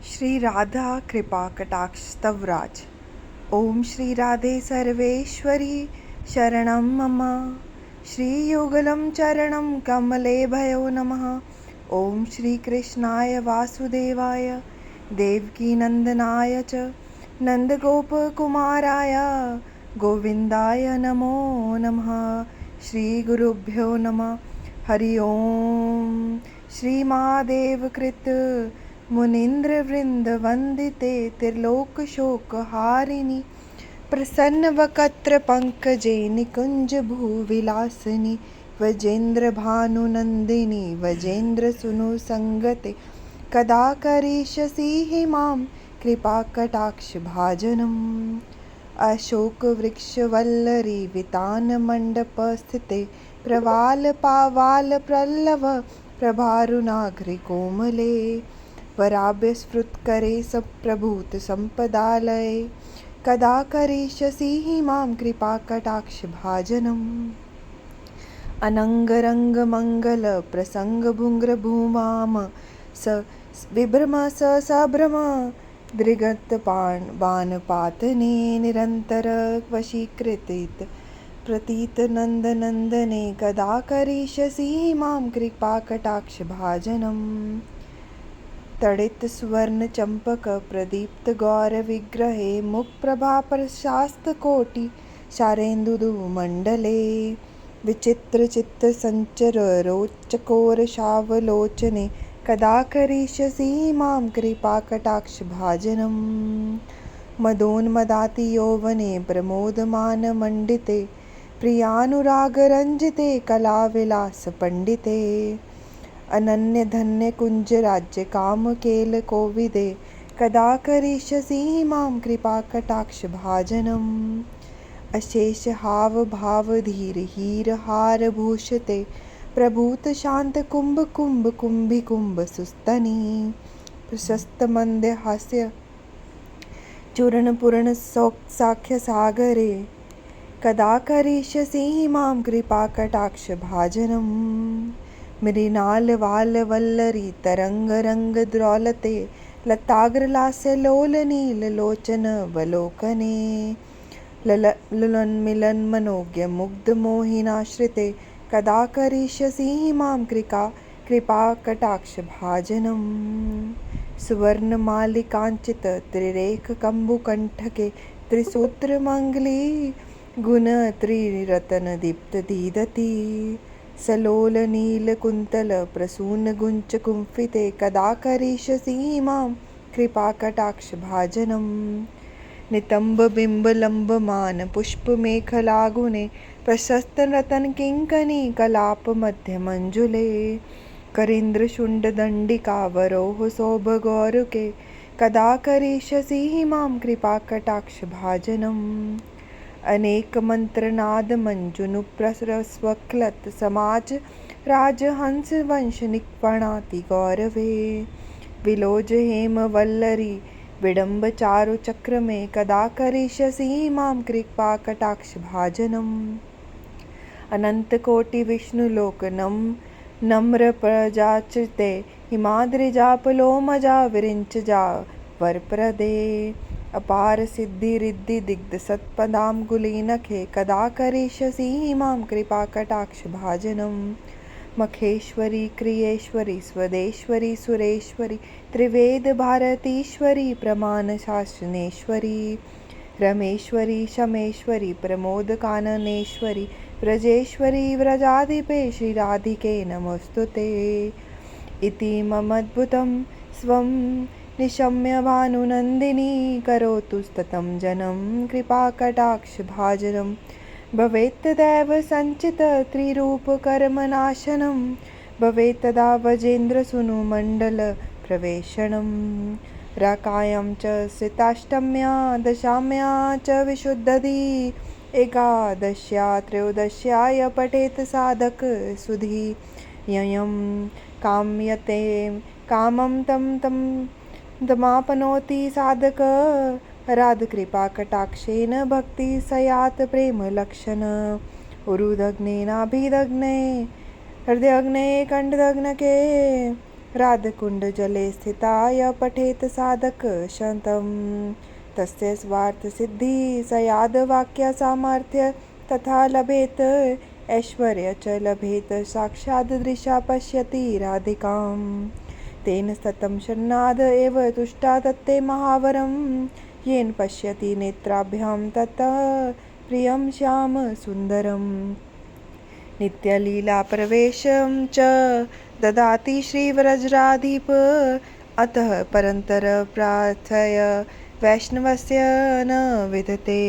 श्री राधा कृपा कटाक्ष स्तवराज। ओम श्री राधे सर्वेश्वरी शरणं मम। श्री युगलं चरणं कमले भयो नमः। ओम श्री कृष्णाय वासुदेवाय देवकी नंदनाय च नंदगोपकुमाराय गोविंदाय नमो नमः। श्री गुरुभ्यो नमः। हरि ओम। श्री महादेव कृत मुनीन्द्र वृंद वंदिते त्रिलोक शोक हारिणी प्रसन्न वक्त्र पंकजे निकुंज भूविलासिनी वजेन्द्र भानुनंदिनी वजेन्द्र सुनु संगते कदा करिष्यसि मां कृपा कटाक्ष भाजनम्। अशोक वृक्ष वल्लरी वितान मंडप स्थिते प्रवाल पावाल प्रल्लव प्रभारुनाग्रि कोमले वराभ्य स्फुटकरे सप्रभूत संपदालये कदा करिष्यसि मां कृपा कटाक्ष भाजनम्। अनंगरंग मंगल प्रसंग भुंग्र भूमाम स विभ्रम स सभ्रम दृगत बाण पातने निरंतर वशीकृतित प्रतीत नंद नंदने कदा करिष्यसि मां कृपा कटाक्ष भाजनम्। तड़ित सुवर्ण चंपक प्रदीप्त गौर विग्रहे मुख प्रभा प्रशास्त कोटि शारेन्दुदु मंडले विचित्र चित्त संचर रोचकोर शावलोचने कदा करिष्यसि मां कृपा कटाक्ष भाजनम्। मदोन्मदाति यौवने प्रमोदमान मंडिते प्रियानुराग रंजिते कला विलास पंडिते अनन्य धन्य कुंज राज्य काम केल कोविदे कदा करिष्यसि मां कृपा कटाक्ष भाजनम्। अशेष हाव भाव धीर हीर हार भूषते प्रभूत शांत कुंभ कुंभ कुंभी कुंभ सुस्तनी प्रशस्त मंद हास्य चूर्ण पूर्ण साख्य सागरे कदा करिष्यसि मां कृपा कटाक्ष भाजनम्। मृणाल वाल वल्लरी तरंग रंग द्रौलते लताग्र लास्य लोल नील लोचन वलोकने ललन मिलन मनोज्ञ मुग्ध मोहिनाश्रिते कदा करिष्यसि मां कृपा कटाक्ष भाजनम्। सुवर्ण मालिकांचित त्रिरेख कंबुकंठके त्रिसूत्र मंगली गुण त्रिरतन दीप्त दीदति सलोल नील कुंतल प्रसून गुंच कुंफिते कदा करिष्यसि मां कृपा कटाक्ष भाजनम्। नितंब बिंब लंब मान पुष्प मेखला गुणे प्रशस्त रतन किंकनी कलाप मध्य मंजुले करींद्र शुंड दंडिका वरोह शोभ गौरुके कदा करिष्यसि मां कृपा कटाक्ष भाजनम्। अनेक मंत्रनाद मंजुनु प्रसरस्वक्लत समाज राजहंस वंश निक्पणाति गौरवे विलोज हेम वल्लरी विडम्ब चारु चक्र में कदा करिष्यसि मां कृपा कटाक्ष भाजनम्। अनंत कोटि विष्णु लोकनम नम्र प्रजाचिते हिमाद्रिजा पुलोमजा विरिंचजा वरप्रदे अपार सिद्धि रिद्धि दिग्ध सत्पदाम्बुली नखे कदा करिष्यसि मां कृपा कटाक्ष भाजनम्। मखेश्वरी क्रियेश्वरी स्वदेश्वरी सुरेश्वरी त्रिवेद भारतीश्वरी प्रमाण शासनेश्वरी रमेश्वरी शमेश्वरी प्रमोद काननेश्वरी व्रजेश्वरी व्रजाधिपे श्री राधिके नमोस्तुते इति ममद्भुतं स्वं निशम्य भानुनंदिनी करोतु स्ततं जनं कृपा कटाक्ष भाजनम्। भवेत् तदैव संचित त्रिरूपकर्मनाशनं भवेत् तदा वजेन्द्र सुनु मंडल प्रवेशनम्। राकायां च स्थिताष्टम्या दशाम्या च विशुद्धदी एकादश्या त्रयोदश्याय पठेत् साधक सुधी ययं काम्यते कामं तं तमापनोति साधक राध कृपा कटाक्षेन भक्ति सयात प्रेम लक्षण उरुदग्ने नाभिदग्ने हृदयग्ने कंठदग्न के राधकुण्डजले स्थिताय पठेत साधक शतं तस्य स्वार्थसिद्धिः स यादवाक्यसामर्थ्य तथा लभेत ऐश्वर्य च लभेत साक्षादृशा पश्यति राधिकां तेन सतं शरणाद एव तुष्टा तत्ते महावरं येन पश्यति नेत्राभ्यां ततः प्रियं श्याम सुन्दरम् नित्यलीलाप्रवेशं च ददाति श्रीव्रजराधिप अतः परन्तर प्रार्थय वैष्णवस्य न विदते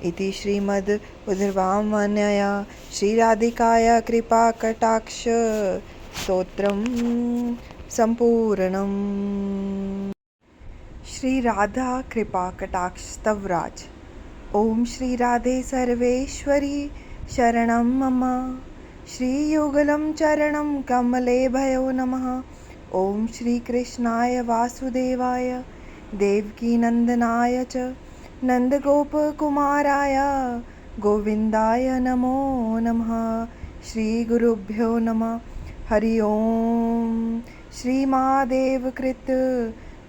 इति श्रीमद् उद्धवामन्यया श्रीराधिकाया कृपाकटाक्ष स्तोत्रं सम्पूर्णम्। श्री राधा कृपाकटाक्ष स्तवराज। ओम श्री राधे सर्वेश्वरी शरणं मम। श्रीयुगलं चरणं कमले भयो नमः। ओम श्री कृष्णाय वासुदेवाय देवकीनन्दनाय च नन्दगोपकुमाराय गोविन्दाय नमो नमः। श्रीगुरुभ्यो नमः। हरि ओम। श्रीमादेवकृत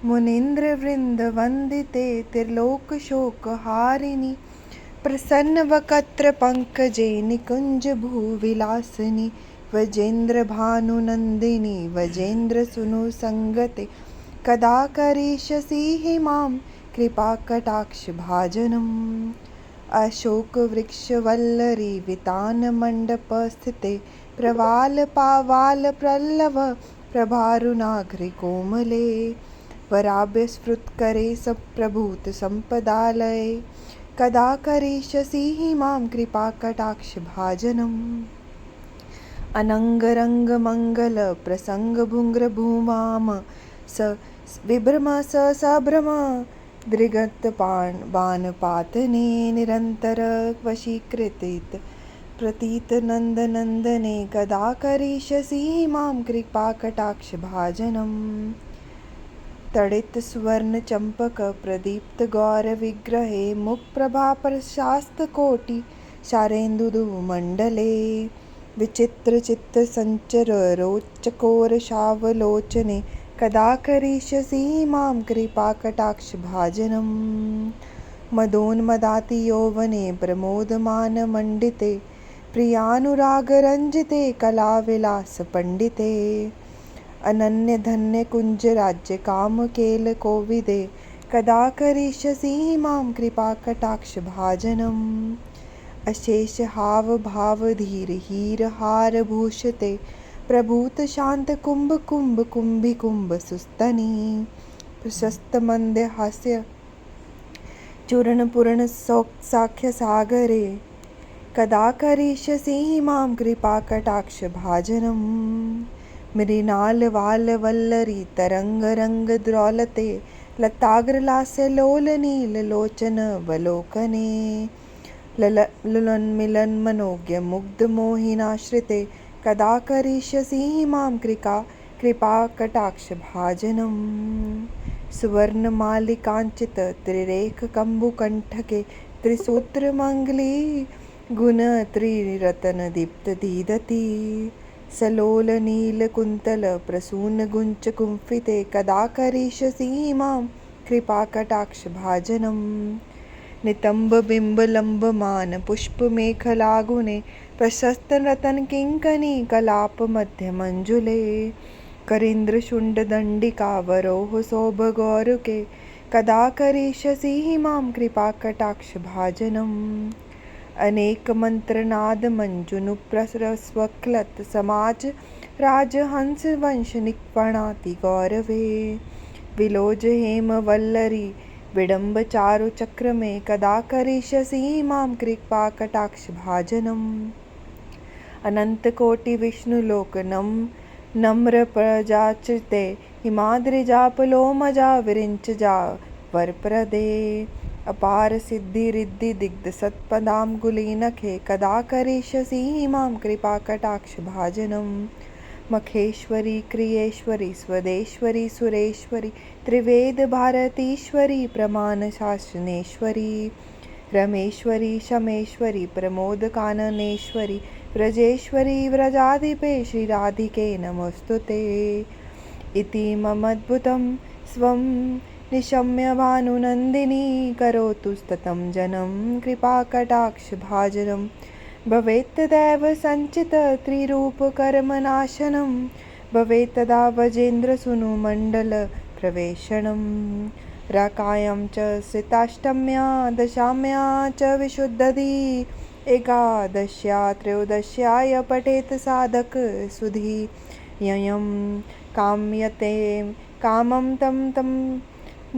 मुनीन्द्रवृन्दवन्दिते त्रिलोकशोकहारिणि प्रसन्नवक्त्रपङ्कजे निकुञ्जभूविलासिनि वजेन्द्रभानुनन्दिनि वजेन्द्रसूनुसङ्गते कदा करिष्यसि मां कृपाकटाक्षभाजनम्। अशोकवृक्षवल्लरी वितानमण्डपस्थिते प्रवालपावालपल्लव प्रभारुणाघ्रिकोमले वराभ्यस्फुटकरे सप्रभूतसम्पदालये कदा करिष्यसि मां कृपाकटाक्षभाजनम्। अनङ्गरङ्गमङ्गलप्रसङ्गभुङ्गभूमां स विभ्रम स सभ्रम दृगतबाणपातने निरन्तर वशीकृतित प्रतीतनन्दनन्दने कदा करिष्यसि मां कृपाकटाक्षभाजनम्। तडितसुवर्णचम्पक प्रदीप्तगौरविग्रहे मुखप्रभाप्रशास्तकोटि शारेन्दुमण्डले विचित्रचित्तसञ्चररोचकोरसावलोचने कदा करिष्यसि मां कृपाकटाक्षभाजनम्। मदोन्मदातियौवने प्रमोदमानमण्डिते प्रियानुरागरञ्जिते कलाविलासपण्डिते अनन्यधन्यकुञ्जराज्यकामकेलकोविदे कदा करिष्यसि मां कृपाकटाक्षभाजनम्। अशेषहावभावधीरहीरहारभूषिते प्रभूतशान्तकुम्भकुम्भकुम्भिकुम्भसुस्तनि प्रशस्तमन्दहास्य चूर्णपूर्णसौख्यसागरे कदा करिष्यसि मां कृपाकटाक्षभाजनम्। मृणालवालवल्लरी तरङ्गरङ्गद्रौलते लताग्रलास्यलोलनीललोचनवलोकने लुलन्मिलन्मनोज्ञमुग्धमोहिनाश्रिते कदा करिष्यसि मां कृपाकटाक्षभाजनम्। सुवर्णमालिकाञ्चित त्रिरेखकम्बुकण्ठके त्रिसूत्रमङ्गली गुणत्रिरत्नदीप्तदीदति सलोलनीलकुन्तलप्रसूनगुञ्चकुम्फिते कदा करिष्यसि मां कृपाकटाक्षभाजनम्। नितम्बबिम्बलम्बमानपुष्पमेखलागुणे प्रशस्तरत्नकिङ्कणी कलापमध्यमञ्जुले करीन्द्रशुण्डदण्डिकावरोह सौभगौरुके कदा करिष्यसि मां कृपाकटाक्षभाजनम्। अनेकमन्त्रनादमञ्जुनुप्रसरस्वक्लत् समाज राजहंसवंशनिक्वणाति गौरवे विलोजहेमवल्लरी विडम्बचारुचक्रमे कदा करिष्यसि मां कृपाकटाक्षभाजनम्। अनन्तकोटिविष्णुलोकनं नम्रप्रजाचिते हिमाद्रिजापलोमजा विरिञ्चजा वरप्रदे अपारसिद्धिरिद्धिदिग्धसत्पदाम्बुलिनखे कदा करिष्यसि मां कृपाकटाक्षभाजनम्। मखेश्वरी क्रियेश्वरी स्वदेश्वरी सुरेश्वरी त्रिवेदभारतीश्वरी प्रमाणशासनेश्वरी रमेश्वरी शमेश्वरी प्रमोदकाननेश्वरी व्रजेश्वरी व्रजाधिपे श्रीराधिके नमोस्तुते। इति ममद्भुतं स्वं निशम्य भानुनन्दिनी करोतु स्ततं जनं कृपाकटाक्षभाजनं भवेत् तदैव सञ्चितत्रिरूपकर्मनाशनं भवेत् तदा वजेन्द्रसूनुमण्डलप्रवेशनं राकायां च स्थिताष्टम्या दशाम्या च विशुद्धदी एकादश्या त्रयोदश्याय पठेत् साधक सुधी ययं काम्यते कामं तं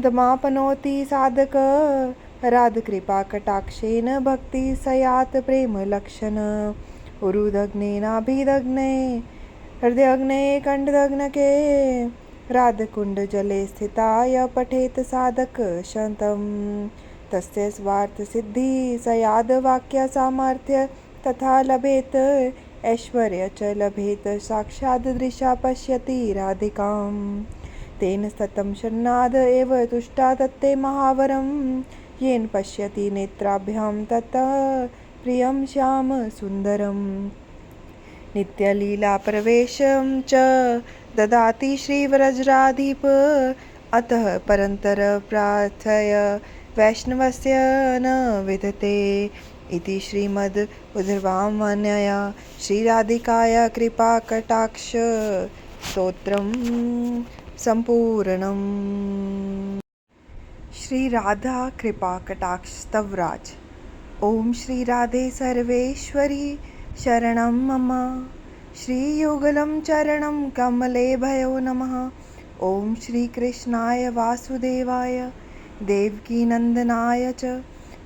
तमाप्नोति साधक राधकृपाकटाक्षेन भक्ति सयात् प्रेमलक्षण उरुदग्नेनाभिदग्ने हृदयग्ने कण्ठदग्नके राधकुण्डजले स्थिताय पठेत् साधक शतं तस्य स्वार्थसिद्धि सयाद्वाक्यसामर्थ्य तथा लभेत् ऐश्वर्य च लभेत् साक्षादृशा पश्यति राधिकां तेन सतं शरणाद एव तुष्टा तत्ते महावरं येन पश्यति नेत्राभ्यां ततः प्रियं श्याम सुन्दरम् नित्यलीलाप्रवेशं च ददाति श्रीव्रजराधिप अतः परन्तर प्रार्थय वैष्णवस्य न विदते इति श्रीमद् उद्धवामन्यया श्रीराधिकाया कृपाकटाक्ष स्तोत्रं सम्पूर्णम्। श्री राधा कृपाकटाक्ष स्तवराज। ओम श्री राधे सर्वेश्वरी शरणं मम श्रीयुगलं चरणं कमले भयो नमः। ओम श्री कृष्णाय वासुदेवाय देवकीनन्दनाय च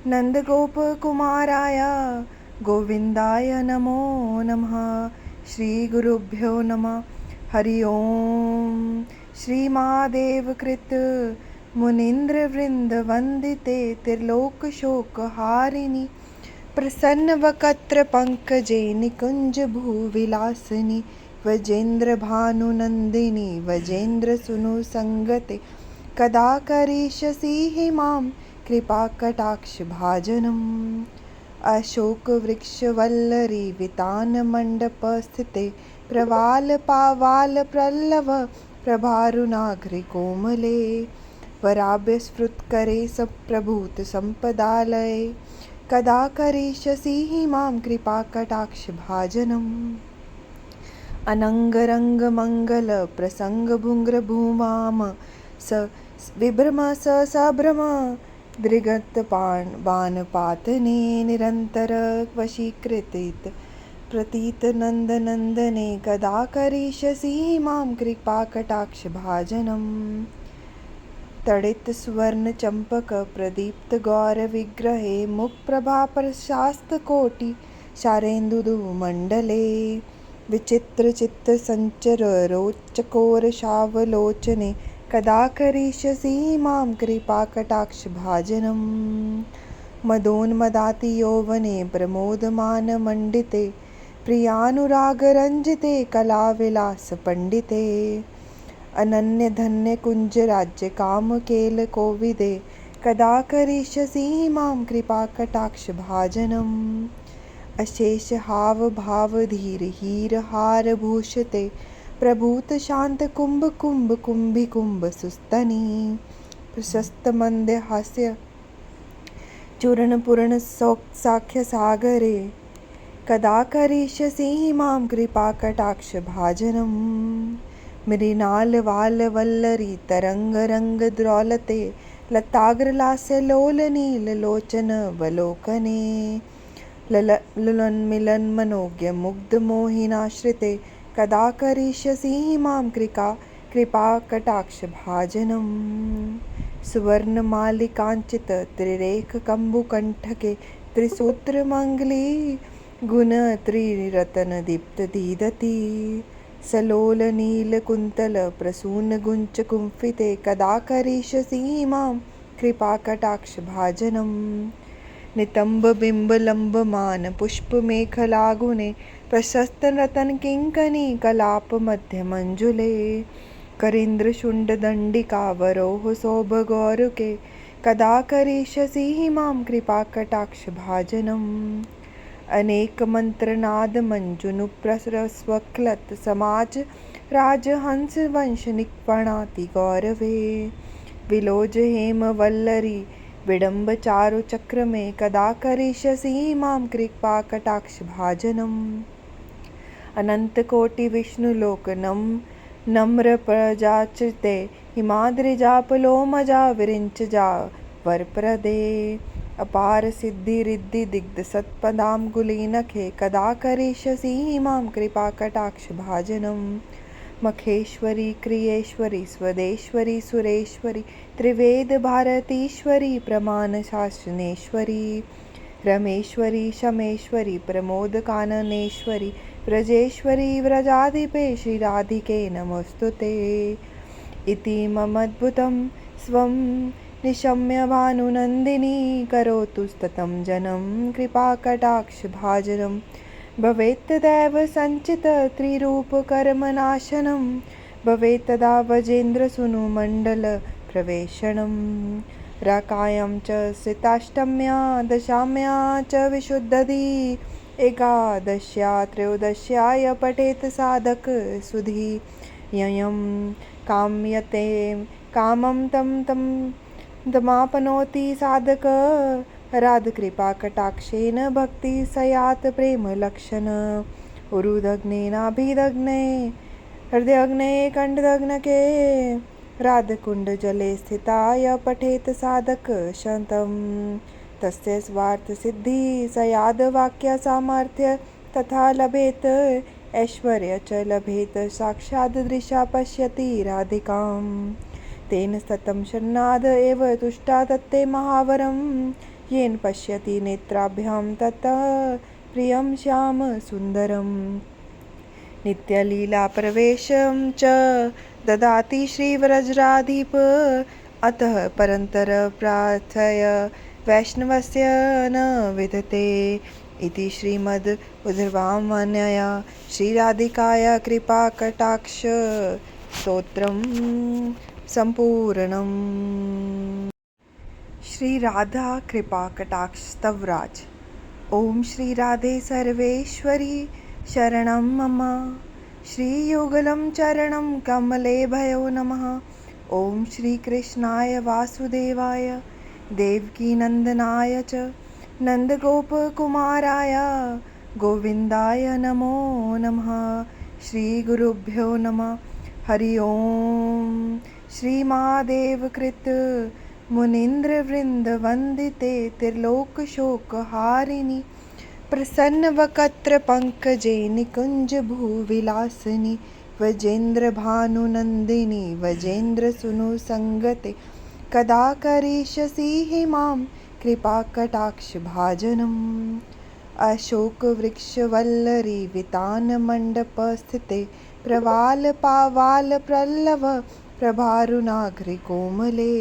नन्दगोपकुमाराय गोविन्दाय नमो नमः। श्रीगुरुभ्यो नमः। हरि ओम। श्रीमहादेवकृत मुनीन्द्रवृन्दवन्दिते त्रिलोकशोकहारिणि प्रसन्नवक्त्रपङ्कजे निकुञ्जभूविलासिनि वजेन्द्रभानुनन्दिनि वजेन्द्रसूनुसङ्गते कदा करिष्यसि मां कृपाकटाक्षभाजनम्। अशोकवृक्षवल्लरी वितानमण्डपस्थिते प्रवालपावालपल्लव प्रभारुणाग्रिकोमले वराभ्यस्फुटकरे सप्रभूतसम्पदालये कदा करिष्यसि मां कृपाकटाक्षभाजनम्। अनङ्गरङ्गमङ्गलप्रसङ्गभुङ्गभूमां स विभ्रम स सभ्रम दृगत्पाणबाणपातने निरन्तर वशीकृतित प्रतीतनन्दनन्दने कदा करिष्यसि मां कृपाकटाक्षभाजनम्। तडित सुवर्णचम्पक प्रदीप्त गौरविग्रहे मुखप्रभाप्रशास्तकोटि शारेन्दुमण्डले विचित्रचित्तसञ्चर रोचकोरसावलोचने कदा करिष्यसि मां कृपाकटाक्षभाजनम्। मदोन्मदाति यौवने प्रमोदमानमण्डिते प्रियानुरागरञ्जिते कलाविलासपण्डिते अनन्यधन्यकुञ्जराज्यकामकेलकोविदे कदा करिष्यसि मां कृपाकटाक्षभाजनम्। अशेषहावभावधीरहीरहारभूषिते प्रभूतशान्तकुम्भकुम्भकुम्भिकुम्भसुस्तनि प्रशस्तमन्दहास्य चूर्णपूर्णसौख्यसागरे कदा करिष्यसि मां कृपाकटाक्षभाजनम्। मृणालवालवल्लरी तरङ्गरङ्गद्रौलते लताग्रलास्यलोलनीललोचनवलोकने ललन्मिलन्मनोज्ञमुग्धमोहिनाश्रिते कदा करिष्यसि मां कृपाकटाक्षभाजनम्। सुवर्णमालिकाञ्चित त्रिरेखकम्बुकण्ठके त्रिसूत्रमङ्गली गुणत्रिरत्नदीप्तदीदति सलोलनीलकुन्तलप्रसूनगुञ्चकुम्फिते कदा करिष्यसि मां कृपाकटाक्षभाजनम्। नितम्बबिम्बलम्बमानपुष्पमेखलागुणे प्रशस्तरत्नकिङ्कणी कलापमध्यमञ्जुले करीन्द्रशुण्डदण्डिकावरोह सौभगौरुके कदा करिष्यसि मां कृपाकटाक्षभाजनम्। अनेकमन्त्रनादमञ्जुनुप्रसरस्वक्लत समाज राजहंस वंश निक्पणाति गौरवे। विलोज हेम वल्लरी विडम्ब चारु चक्र में कदा करिष्यसि मां कृपा कटाक्ष भाजनम्। अनंत कोटि विष्णुलोक नम्र प्रजाचिते हिमाद्रिजापलोमजा विरिंचजा वरप्रदे। अपार सिद्धि रिद्धि दिग्ध सत्पदाम्बुली नखे कदा करिष्यसि मां कृपा कटाक्ष भाजनम्। मखेश्वरी क्रियेश्वरी स्वदेश्वरी सुरेश्वरी त्रिवेद भारतीश्वरी प्रमाण शासनेश्वरी। रमेश्वरी शमेश्वरी प्रमोद काननेश्वरी व्रजेश्वरी व्रजाधिपे श्रीराधिके नमोस्तुते। इति ममद्भुतं स्वं निशम्य भानुनन्दिनी करोतु स्ततं जनं कृपाकटाक्षभाजनं। भवेत् तदैव सञ्चित त्रिरूपकर्मनाशनं भवेत् तदा वजेन्द्रसूनुमण्डल प्रवेशनम्। राकायां च सिताष्टम्या दशाम्या च विशुद्धदी एकादश्या त्रयोदश्याय पठेत् साधक सुधी। ययं काम्यते कामं तं तमाप्नोति साधक राधकृपा कटाक्षेन भक्ति सयात प्रेम लक्षण। उरुदग्नेनाभिदग्ने हृदयग्ने कंठदग्नके राधकुंड जले स्थिताय पठेत साधक शतं। तस्य स्वार्थ सिद्धि सयाद वाक्य सामर्थ्य तथा लभेत ऐश्वर्य च लभेत साक्षात् दृशा पश्यति राधिकाम्। तेन सतं शरणाद एव तुष्टा तत्ते महावरं येन पश्यति नेत्राभ्यां ततः प्रियं श्याम सुन्दरम्। नित्यलीला प्रवेशं च ददाति श्रीव्रजराधिप अतः परन्तर प्रार्थय वैष्णवस्य न विदते। इति श्रीमद् उद्धवामन्यया श्रीराधिकाया कृपा कटाक्ष स्तोत्रम् संपूर्णम्। श्री राधा कृपा कटाक्ष स्तवराज। ओम श्री राधे सर्वेश्वरी शरणं मम। श्री युगलं चरणं कमले भयो नमः। ओम श्री कृष्णाय वासुदेवाय देवकी नंदनाय च नंदगोपकुमाराय गोविंदाय नमो नमः। श्री गुरुभ्यो नमः। हरि ओम। श्री महादेव कृत मुनीन्द्र वृंद वंदिते त्रिलोक शोक हारिणी प्रसन्न वक्त्र पंकजे निकुंज भूविलासिनी वजेन्द्र भानुनंदिनी वजेन्द्र सुनु संगते कदा करिष्यसि मां कृपा कटाक्ष भाजनम्। अशोक वृक्ष वल्लरी वितान मंडप स्थिते प्रवाल पावाल प्रल्लव प्रभारुनाघ्रि कोमले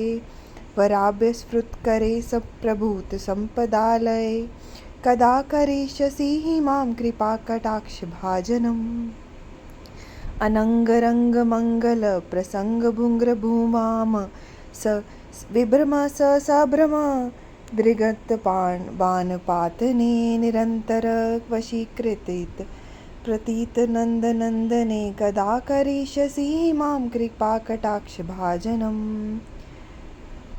वराभ्य स्फुटकरे सप्रभूत संपदालये कदा करिष्यसि मां कृपा कटाक्ष भाजनम्। अनंगरंग मंगल प्रसंग भुंग्र भूमाम स विभ्रम स सभ्रम दृगत बाण पातने निरंतर वशीकृतित प्रतीत नंद नंदने कदा करिष्यसि मां कृपा कटाक्ष भाजनम्।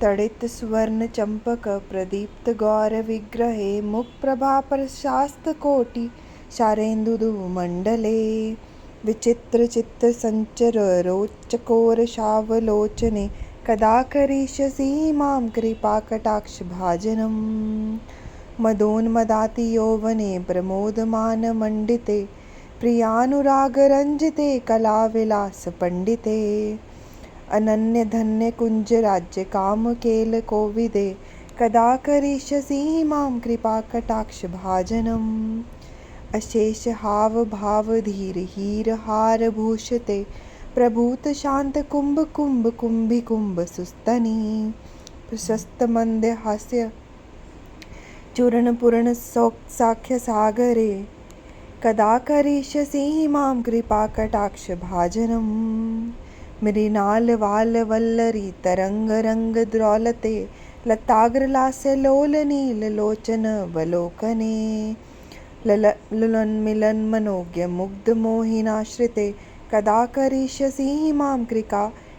तड़ित स्वर्ण चंपक प्रदीप्त गौर विग्रहे मुख प्रभा प्रशास्त कोटि शारेन्दुदु मंडले विचित्र चित्त संचर रोचकोर शावलोचने कदा करिष्यसि मां कृपा कटाक्ष भाजनम्। मदोन्मदाति यौवने प्रमोदमान मंडिते प्रियानुराग रंजिते कला विलास पंडिते अनन्य धन्य कुंज राज्य काम केल कोविदे कदा करिष्यसि मां कृपा कटाक्ष भाजनम्। अशेष हाव भाव धीर हीर हार भूषिते प्रभूत शांत कुंभ कुंभ कुंभी कुंभ सुस्तनी प्रशस्त मंद हास्य चूर्ण पूर्ण साख्य सागरे कदा करिष्यसि मां कृपा कटाक्ष भाजनम्। मृणाल वाल वल्लरी तरंग रंग द्रौलते लताग्र लास्य लोल नील लोचन वलोकने ललन मिलन मनोज्ञ मुग्ध मोहिनाश्रिते कदा करिष्यसि मां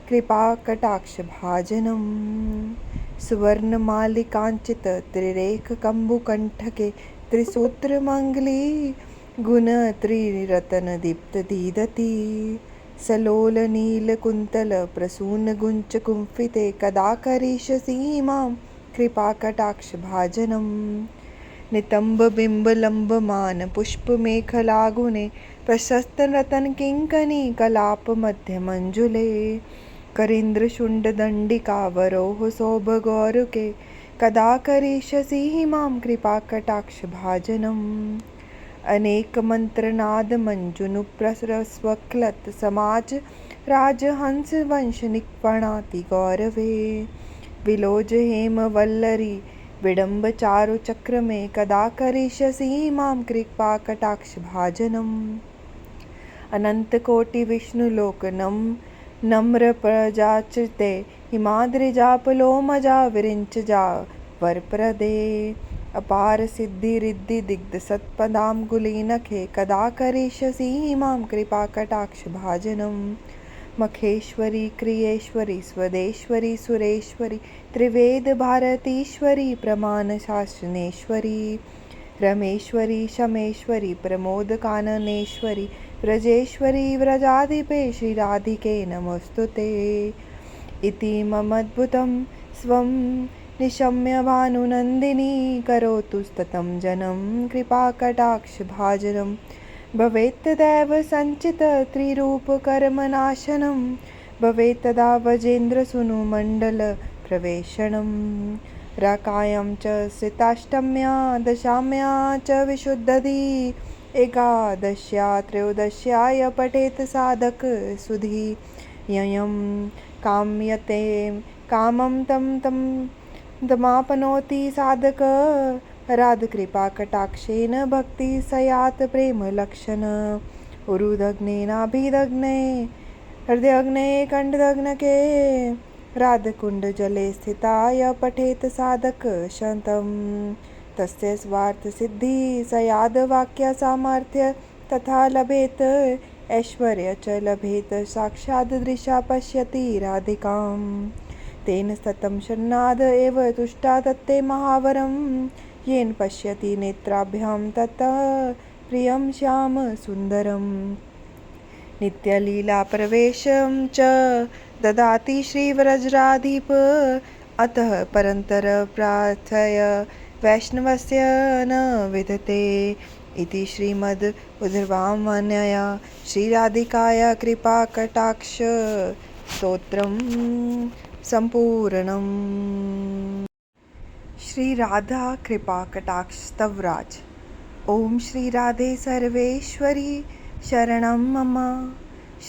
कृपाकटाक्षभाजनम्। सुवर्णमालिकाञ्चित त्रिरेखकम्बुकण्ठके त्रिसूत्रमङ्गली गुणत्रिरत्नदीप्तदीदति। सलोलनीलकुन्तलप्रसूनगुञ्चकुम्फिते कदा करिष्यसि मां कृपाकटाक्षभाजनम्। नितम्बबिम्बलम्बमानपुष्पमेखलागुणे प्रशस्तरत्नकिङ्कणी कलापमध्यमञ्जुले। करीन्द्रशुण्डदण्डिकावरोह सौभगौरुके कदा करिष्यसि मां कृपाकटाक्षभाजनम्। अनेकमन्त्रनादमञ्जुनुप्रसरस्वक्लत् समाज राजहंसवंशनिक्वणातिगौरवे। विलोजहेमवल्लरी विडम्बचारुचक्रमे कदा करिष्यसि मां कृपाकटाक्षभाजनम्। अनन्तकोटिविष्णुलोकनं नम्रप्रजाच्युते हिमाद्रिजापलोमजा विरिञ्चजा वरप्रदे। अपारसिद्धिरिद्धिदिग्धसत्पदाम्बुलिनखे कदा करिष्यसि मां कृपाकटाक्षभाजनम्। मखेश्वरी क्रियेश्वरी स्वदेश्वरी सुरेश्वरी त्रिवेदभारतीश्वरी प्रमाणशासनेश्वरी। रमेश्वरी शमेश्वरी प्रमोदकाननेश्वरी व्रजेश्वरी व्रजाधिपे श्रीराधिके नमोऽस्तुते। इति ममद्भुतं स्वं निशम्य भानुनन्दिनी करोतु सततं जनं कृपाकटाक्षभाजनं। भवेत् तदैव सञ्चितत्रिरूपकर्मनाशनं भवेत् तदा वजेन्द्रसूनुमण्डलप्रवेशनं। राकायां च स्थिताष्टम्या दशाम्या च विशुद्धदी एकादश्या त्रयोदश्याय पठेत् साधक सुधी। ययं काम्यते कामं तं तमाप्नोति साधक राधकृपाकटाक्षेन भक्ति स्यात् प्रेमलक्षण। उरुदग्नेनाभिदग्ने हृदयग्ने कण्ठदग्नके राधकुण्डजले स्थिताय पठेत् साधक शतं। तस्य स्वार्थसिद्धि स्याद्वाक्यसामर्थ्य तथा लभेत् ऐश्वर्य च लभेत् साक्षादृशा पश्यति राधिकां। तेन सतं शरणाद एव तुष्टा तत्ते महावरं येन पश्यति नेत्राभ्यां ततः प्रियं श्याम सुन्दरम्। नित्यलीलाप्रवेशं च ददाति श्रीव्रजराधिप अतः परन्तर प्रार्थय वैष्णवस्य न विदते। इति श्रीमद् उद्धवामन्यया श्रीराधिकाया कृपाकटाक्ष स्तोत्रं सम्पूर्णम्। श्री राधा कृपाकटाक्ष स्तवराज। ओम श्री राधे सर्वेश्वरी शरणं मम।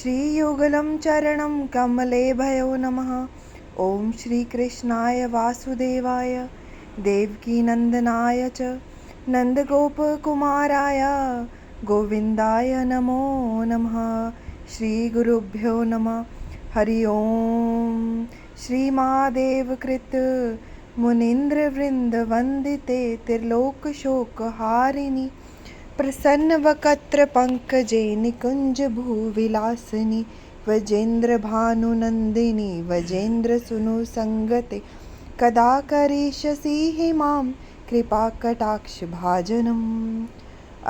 श्रीयुगलं चरणं कमले भयो नमः। ओम श्री कृष्णाय वासुदेवाय देवकीनन्दनाय च नन्दगोपकुमाराय गोविन्दाय नमो नमः। श्रीगुरुभ्यो नमः। हरि ओम। श्रीमहादेवकृत मुनीन्द्रवृन्दवन्दिते त्रिलोकशोकहारिणि प्रसन्नवक्त्रपङ्कजे निकुञ्जभूविलासिनि वजेन्द्रभानुनन्दिनि वजेन्द्रसूनुसङ्गते कदा करिष्यसि मां कृपाकटाक्षभाजनम्।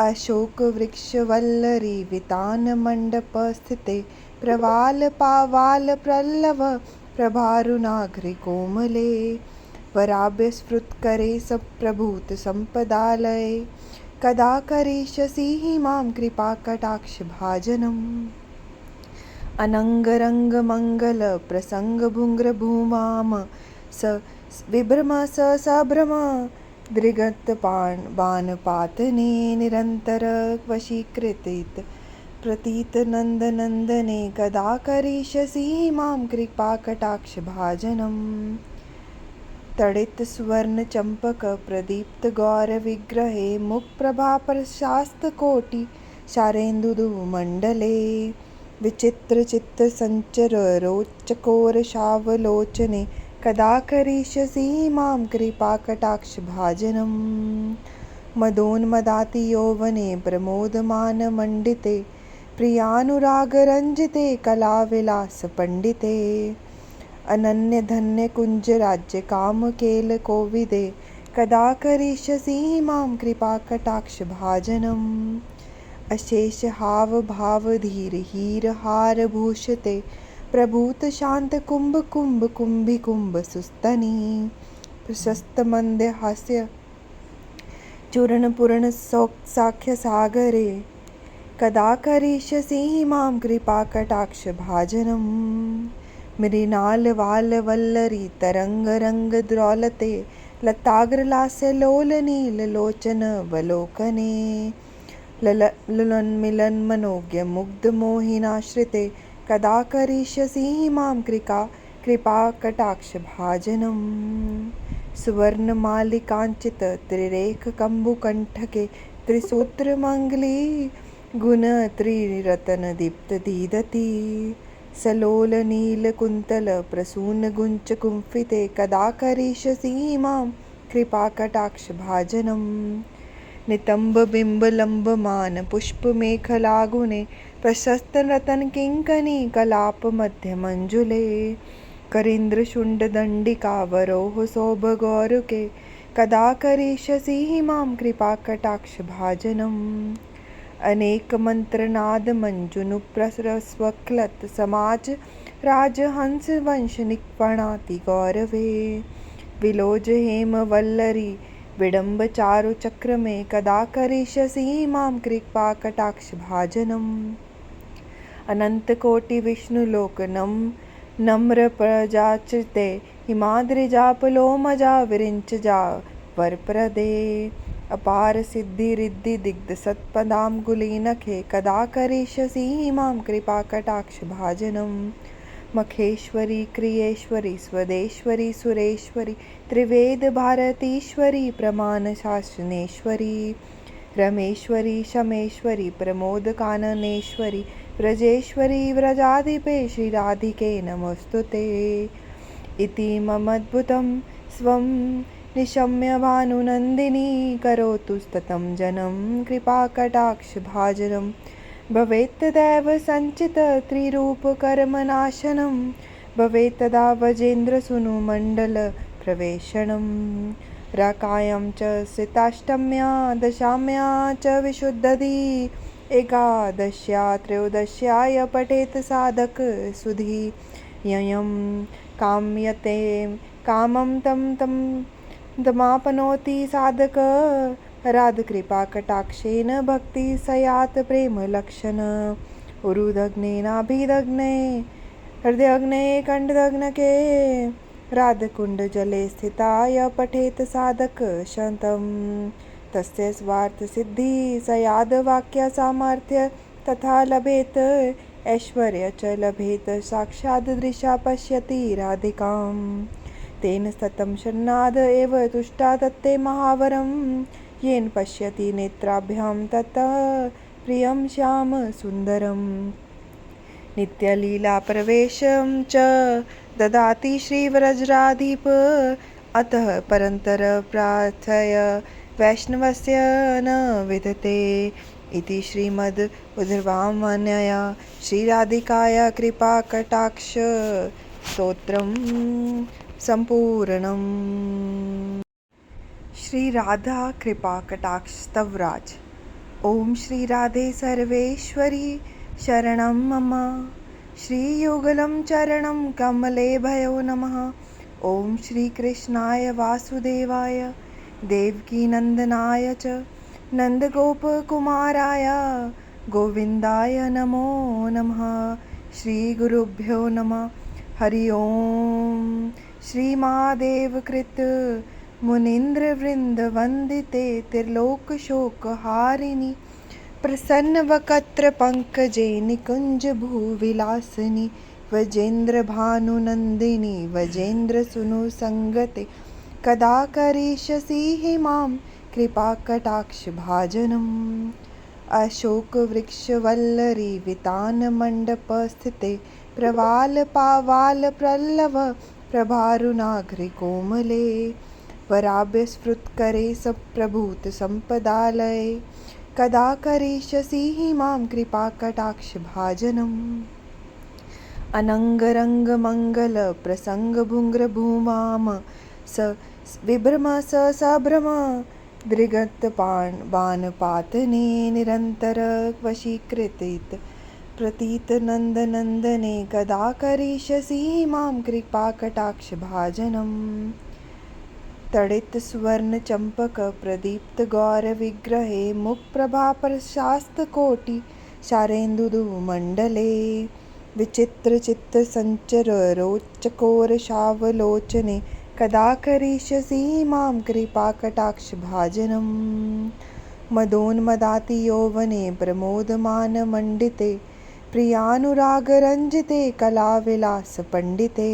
अशोकवृक्षवल्लरी वितानमण्डपस्थिते प्रवालपावालपल्लव प्रभारुणाग्रिकोमले वराभ्यस्फुटकरे सप्रभूतसम्पदालये कदा करिष्यसि मां कृपाकटाक्षभाजनम्। अनङ्गरङ्गमङ्गलप्रसङ्गभृङ्गभूमां स विभ्रम स सभ्रम दृगत्बाणपातने निरन्तरवशीकृतित प्रतीतनन्दनन्दने कदा करिष्यसि मां कृपाकटाक्षभाजनम्। तडितसुवर्णचम्पकप्रदीप्तगौरविग्रहे मुखप्रभाप्रशास्तकोटि शारेन्दुमण्डले विचित्रचित्तसञ्चररोचकोरसावलोचने कदा करिष्यसि मां कृपाकटाक्षभाजनम्। मदोन्मदाति यौवने प्रमोदमानमण्डिते प्रियानुरागरञ्जिते कलाविलासपण्डिते अनन्य धन्य कुंज राज्य काम केल कोविदे कदा करिष्यसि मां कृपा कटाक्ष भाजनम् अशेष हाव भाव धीर हीर हार भूषते प्रभूत शांत कुंभ कुंभ कुंभी कुंभ सुस्तनी प्रशस्त मंद हास्य चूर्ण पूर्ण साख्य सागरे कदा करिष्यसि मां कृपा कटाक्ष भाजनम् मृणाल वाल वल्लरी तरंग रंग द्रौलते लताग्रलास्य लोल नील लोचन वलोकने ललन मनोज्ञ मुग्ध मोहिनाश्रिते कदा करिष्यसि मां कृपा कटाक्ष भाजनम् सुवर्ण मालिकांचित त्रिरेख कंबुकंठके त्रिसूत्र मंगली गुण त्रिरतन दीप्त दीदति सलोल नील कुंतल प्रसून गुंच कुंफिते कदा करिष्यसि मां कृपा कटाक्ष भाजनम् नितंब बिंब लंब मान पुष्प मेखलागुने प्रशस्त रतन किंकनी कलाप मध्य मंजुले करींद्र शुंड दंडिका वरोह शोभ गौरुके कदा करिष्यसि मां कृपा कटाक्ष भाजनम् अनेक मंत्रनाद मंजुनु प्रसरस्वक्लत समाज राजहंस वंश निक्पणाति गौरवे विलोज हेम वल्लरी विडम्ब चारु चक्र में कदा करिष्यसि मां कृपा कटाक्ष भाजनम् अनंत कोटि विष्णु लोकनम नम्र प्रजाचिते हिमाद्रिजापलोमजा विरिंचजा वरप्रदे अपार सिद्धि रिद्धि दिग्ध सत्पदांगुलीनखे कदा करिष्यसि मां कृपा कटाक्ष भाजनम् मखेश्वरी क्रियेश्वरी स्वदेश्वरी सुरेश्वरी त्रिवेद भारतीश्वरी प्रमाण शासनेश्वरी रमेश्वरी शमेश्वरी प्रमोद काननेश्वरी व्रजेश्वरी व्रजाधिपे श्रीराधिके नमोस्तुते इति ममद्भुतं स्वं निशम्य भानुनन्दिनी करोतु स्ततं जनं कृपाकटाक्ष भाजनं भवेत् तदैव संचित त्रिरूपकर्मनाशनं भवेत् तदा वजेन्द्रसूनु मण्डल प्रवेशनं राकायां च सिताष्टम्या दशाम्या च विशुद्धदी एकादश्या त्रयोदश्याय पठेत् साधक सुधी ययं काम्यते कामं तं तमापनोति साधक राधकृपा कटाक्षेन भक्ति सयात प्रेम लक्षण उरुदग्नेनाभिदग्ने हृदयग्ने कंठदग्नके राधकुंड जले स्थिताय पठेत साधक शतं तस्य स्वार्थ सिद्धि सयाद वाक्य सामर्थ्य तथा लभेत ऐश्वर्य च लभेत साक्षात् दृशा पश्यति राधिकाम् तेन सतं शरणाद एव तुष्टा तत्ते महावरं येन पश्यति नेत्राभ्यां तत् प्रियं श्याम सुन्दरं नित्यलीला प्रवेशं च ददाति श्रीव्रजराधिप अतः परन्तर प्रार्थय वैष्णवस्य न विदते इति श्रीमद् उद्धवामन्यया श्रीराधिकाया कृपा कटाक्ष स्तोत्रम् संपूर्णम्। श्री राधा कृपा कटाक्ष स्तवराज। ओम श्री राधे सर्वेश्वरी शरणं मम। श्री युगलं चरणं कमले भयो नमः। ओम श्री कृष्णाय वासुदेवाय देवकी नंदनाय च नंदगोपकुमाराय गोविंदाय नमो नमः। श्री गुरुभ्यो नमः। हरि ओम। श्री महादेव कृत मुनीन्द्र वृंद वंदिते त्रिलोक शोक हारिणी प्रसन्न वक्त्र पंकजे निकुंज भूविलासिनी वजेन्द्र भानुनंदिनी वजेन्द्र सुनु संगते कदा करिष्यसि मां कृपा कटाक्ष भाजनम्। अशोक वृक्ष वल्लरी वितान मंडप स्थिते प्रवाल पावाल प्रल्लव प्रभारुनाघ्रि कोमले वराभ्य स्फुरत्करे सप्रभूत संपदालये कदा करिष्यसि मां कृपाकटाक्षभाजनम् अनङ्गरङ्गमङ्गलप्रसङ्गभुङ्गभूमां स विभ्रम स सभ्रम दृगत्पाणबाणपातने निरन्तरवशीकृतित प्रतीतनन्दनन्दने कदा करिष्यसि मां कृपाकटाक्षभाजनम् तडितसुवर्णचम्पकप्रदीप्तगौरविग्रहे मुखप्रभाप्रशास्तकोटि शारेन्दुमण्डले विचित्रचित्तसञ्चररोचकोरसावलोचने कदा करिष्यसि मां कृपाकटाक्षभाजनम् मदोन्मदातियौवने प्रमोदमानमण्डिते प्रियानुरागरञ्जिते कलाविलासपण्डिते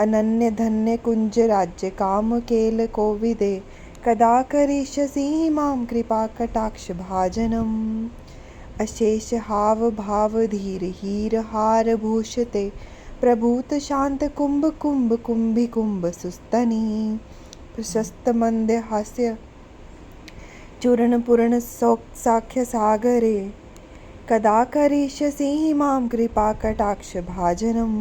अनन्यधन्यकुञ्जराज्यकामकेलकोविदे कदा करिष्यसि मां कृपाकटाक्षभाजनम् अशेषहावभावधीरहीरहारभूषिते प्रभूतशान्तकुम्भकुम्भकुम्भिकुम्भसुस्तनी प्रशस्तमन्दहास्य चूर्णपूर्णसौख्यसागरे कदा करिष्यसि मां कृपाकटाक्षभाजनम्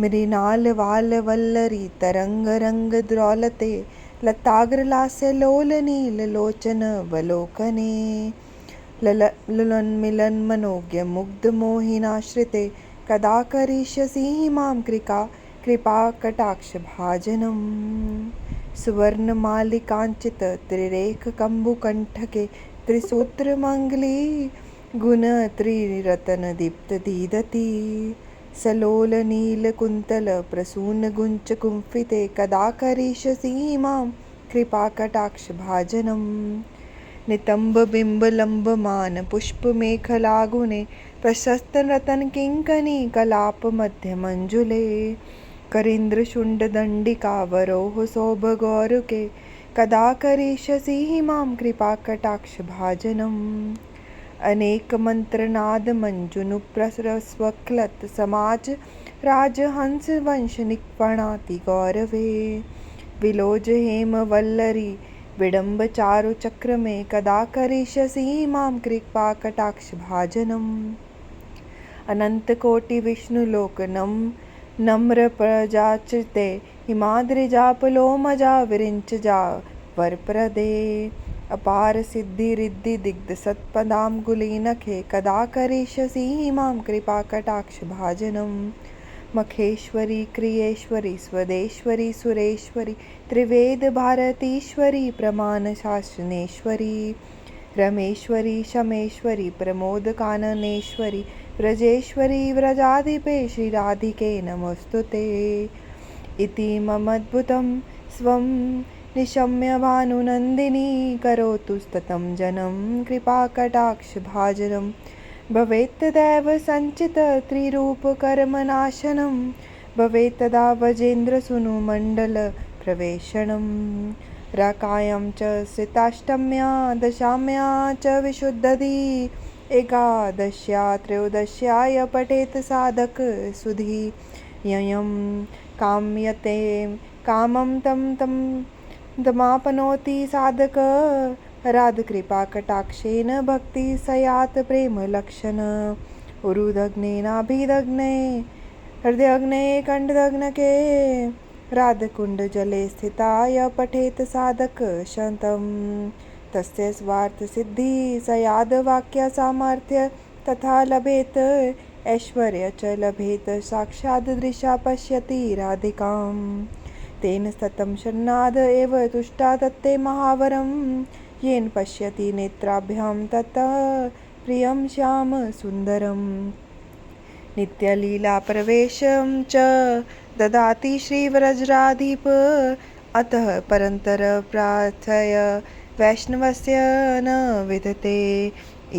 मृणालवालवल्लरी तरङ्गरङ्गद्रौलते लताग्रलास्यलोलनीललोचनवलोकने लुलन्मिलन्मनोज्ञमुग्धमोहिनाश्रिते कदा करिष्यसि मां कृपाकटाक्षभाजनम् सुवर्णमालिकाञ्चितत्रिरेखकम्बुकण्ठके त्रिसूत्रमङ्गली गुणत्रिरत्नदीप्तदीदति सलोलनीलकुन्तलप्रसूनगुञ्चकुम्फिते कदा करिष्यसि मां कृपाकटाक्षभाजनम् नितम्बबिम्बलम्बमानपुष्पमेखलागुणे प्रशस्तरत्नकिङ्कणी कलापमध्यमञ्जुले करीन्द्रशुण्डदण्डिकावरोह सौभगौरुके कदा करिष्यसि मां कृपाकटाक्षभाजनम् अनेकमन्त्रनादमञ्जुनुप्रसरस्वक्लत् समाज राजहंसवंशनिक्वणातिगौरवे विलोजहेमवल्लरी विडम्बचारुचक्रमे कदा करिष्यसि मां कृपाकटाक्षभाजनम् अनन्तकोटिविष्णुलोकनं नम्रप्रजाचिते हिमाद्रिजापलोमजा विरिञ्चजा वरप्रदे अपारसिद्धिरिद्धिदिग्धसत्पदाम्बुलिनखे कदा करिष्यसि मां कृपाकटाक्षभाजनम् मखेश्वरी क्रियेश्वरी स्वदेश्वरी सुरेश्वरी त्रिवेदभारतीश्वरी प्रमाणशासनेश्वरी रमेश्वरी शमेश्वरी प्रमोदकाननेश्वरी व्रजेश्वरी व्रजाधिपे श्रीराधिके नमोऽस्तुते इति ममद्भुतं स्वं निशम्य भानुनन्दिनी करोतु स्ततं जनं कृपाकटाक्षभाजनं भवेत् तदैव सञ्चितत्रिरूपकर्मनाशनं भवेत् तदा वजेन्द्रसूनुमण्डलप्रवेशनं राकायां च स्थिताष्टम्या दशाम्या च विशुद्धदी एकादश्या त्रयोदश्याय पठेत् साधक सुधी ययं काम्यते कामं तं तमाप्नोति साधक राधकृपाकटाक्षेन भक्ति सयात् प्रेमलक्षण उरुदग्नेनाभिदग्ने हृदयग्ने कण्ठदग्नके राधकुण्डजले स्थिताय पठेत् साधक शतं तस्य स्वार्थसिद्धि सयाद्वाक्यसामर्थ्य तथा लभेत् ऐश्वर्य च लभेत् साक्षादृशा पश्यति राधिकाम् तेन सतं शरणाद एव तुष्टा तत्ते महावरं येन पश्यति नेत्राभ्यां ततः प्रियं श्याम सुन्दरम् नित्यलीलाप्रवेशं च ददाति श्रीव्रजराधिप अतः परन्तर प्रार्थय वैष्णवस्य न विदते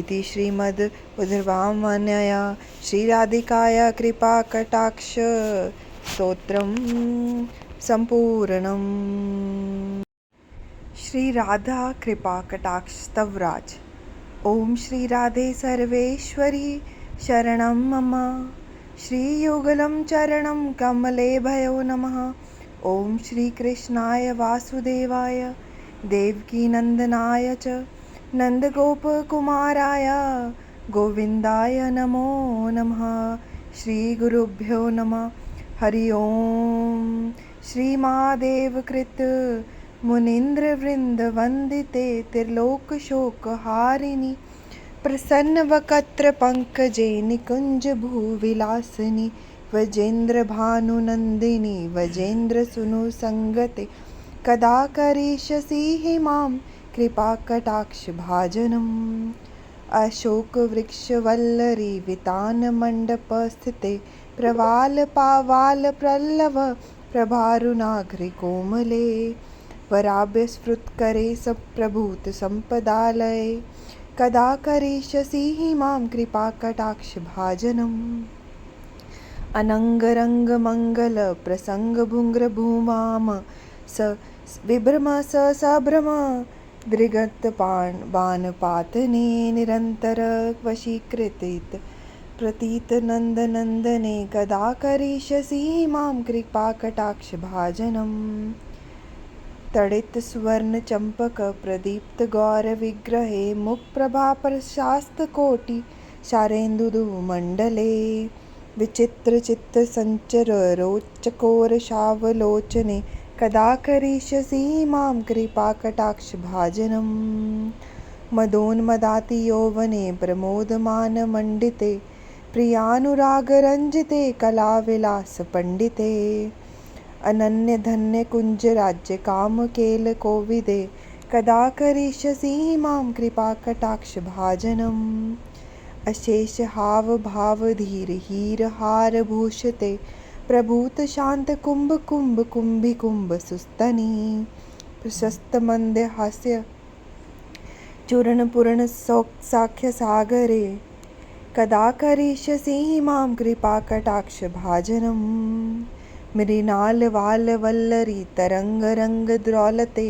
इति श्रीमद् उद्धवामन्यया श्रीराधिकाया कृपाकटाक्ष स्तोत्रम् संपूर्णम्। श्री राधा कृपा कटाक्ष स्तवराज। ओम श्री राधे सर्वेश्वरी शरणं मम। श्री युगलं चरणं कमले भयो नमः। ओम श्री कृष्णाय वासुदेवाय देवकी नंदनाय च नन्दगोपकुमाराय गोविन्दाय नमो नमः। श्रीगुरुभ्यो नमः। हरि ओम। श्रीमादेवकृत मुनीन्द्रवृन्दवन्दिते त्रिलोकशोकहारिणि प्रसन्नवक्त्रपङ्कजे निकुञ्जभूविलासिनि वजेन्द्रभानुनन्दिनि वजेन्द्रसूनुसङ्गते कदा करिष्यसि मां कृपाकटाक्षभाजनम्। अशोकवृक्षवल्लरी वितानमण्डपस्थिते प्रवालपावालपल्लव प्रभारुणाग्रिकोमले वराभ्यस्फुटकरे सप्रभूतसम्पदालये कदा करिष्यसि मां कृपाकटाक्षभाजनम्। अनङ्गरङ्गमङ्गलप्रसङ्गभृङ्गभूमां स विभ्रम स सभ्रम दृगत्पाणबाणपातने निरन्तरवशीकृतित प्रतीतनन्दनन्दने कदा करिष्यसि मां कृपाकटाक्षभाजनम्। तडितसुवर्णचम्पकप्रदीप्तगौरविग्रहे मुखप्रभाप्रशास्तकोटि शारेन्दुमण्डले विचित्रचित्तसञ्चररोचकोरसावलोचने कदा करिष्यसि मां कृपाकटाक्षभाजनम्। मदोन्मदातियौवने प्रमोदमानमण्डिते प्रियानुरागरञ्जिते कलाविलासपण्डिते अनन्यधन्यकुञ्जराज्यकामकेलकोविदे कदा करिष्यसि मां कृपाकटाक्षभाजनम्। अशेषहावभावधीरहीरहारभूषिते प्रभूतशान्तकुम्भकुम्भकुम्भिकुम्भसुस्तनि प्रशस्तमन्दहास्य चूर्णपूर्णसौख्यसागरे कदा करिष्यसि मां कृपाकटाक्षभाजनम्। मृणालवालवल्लरी तरङ्गरङ्गद्रौलते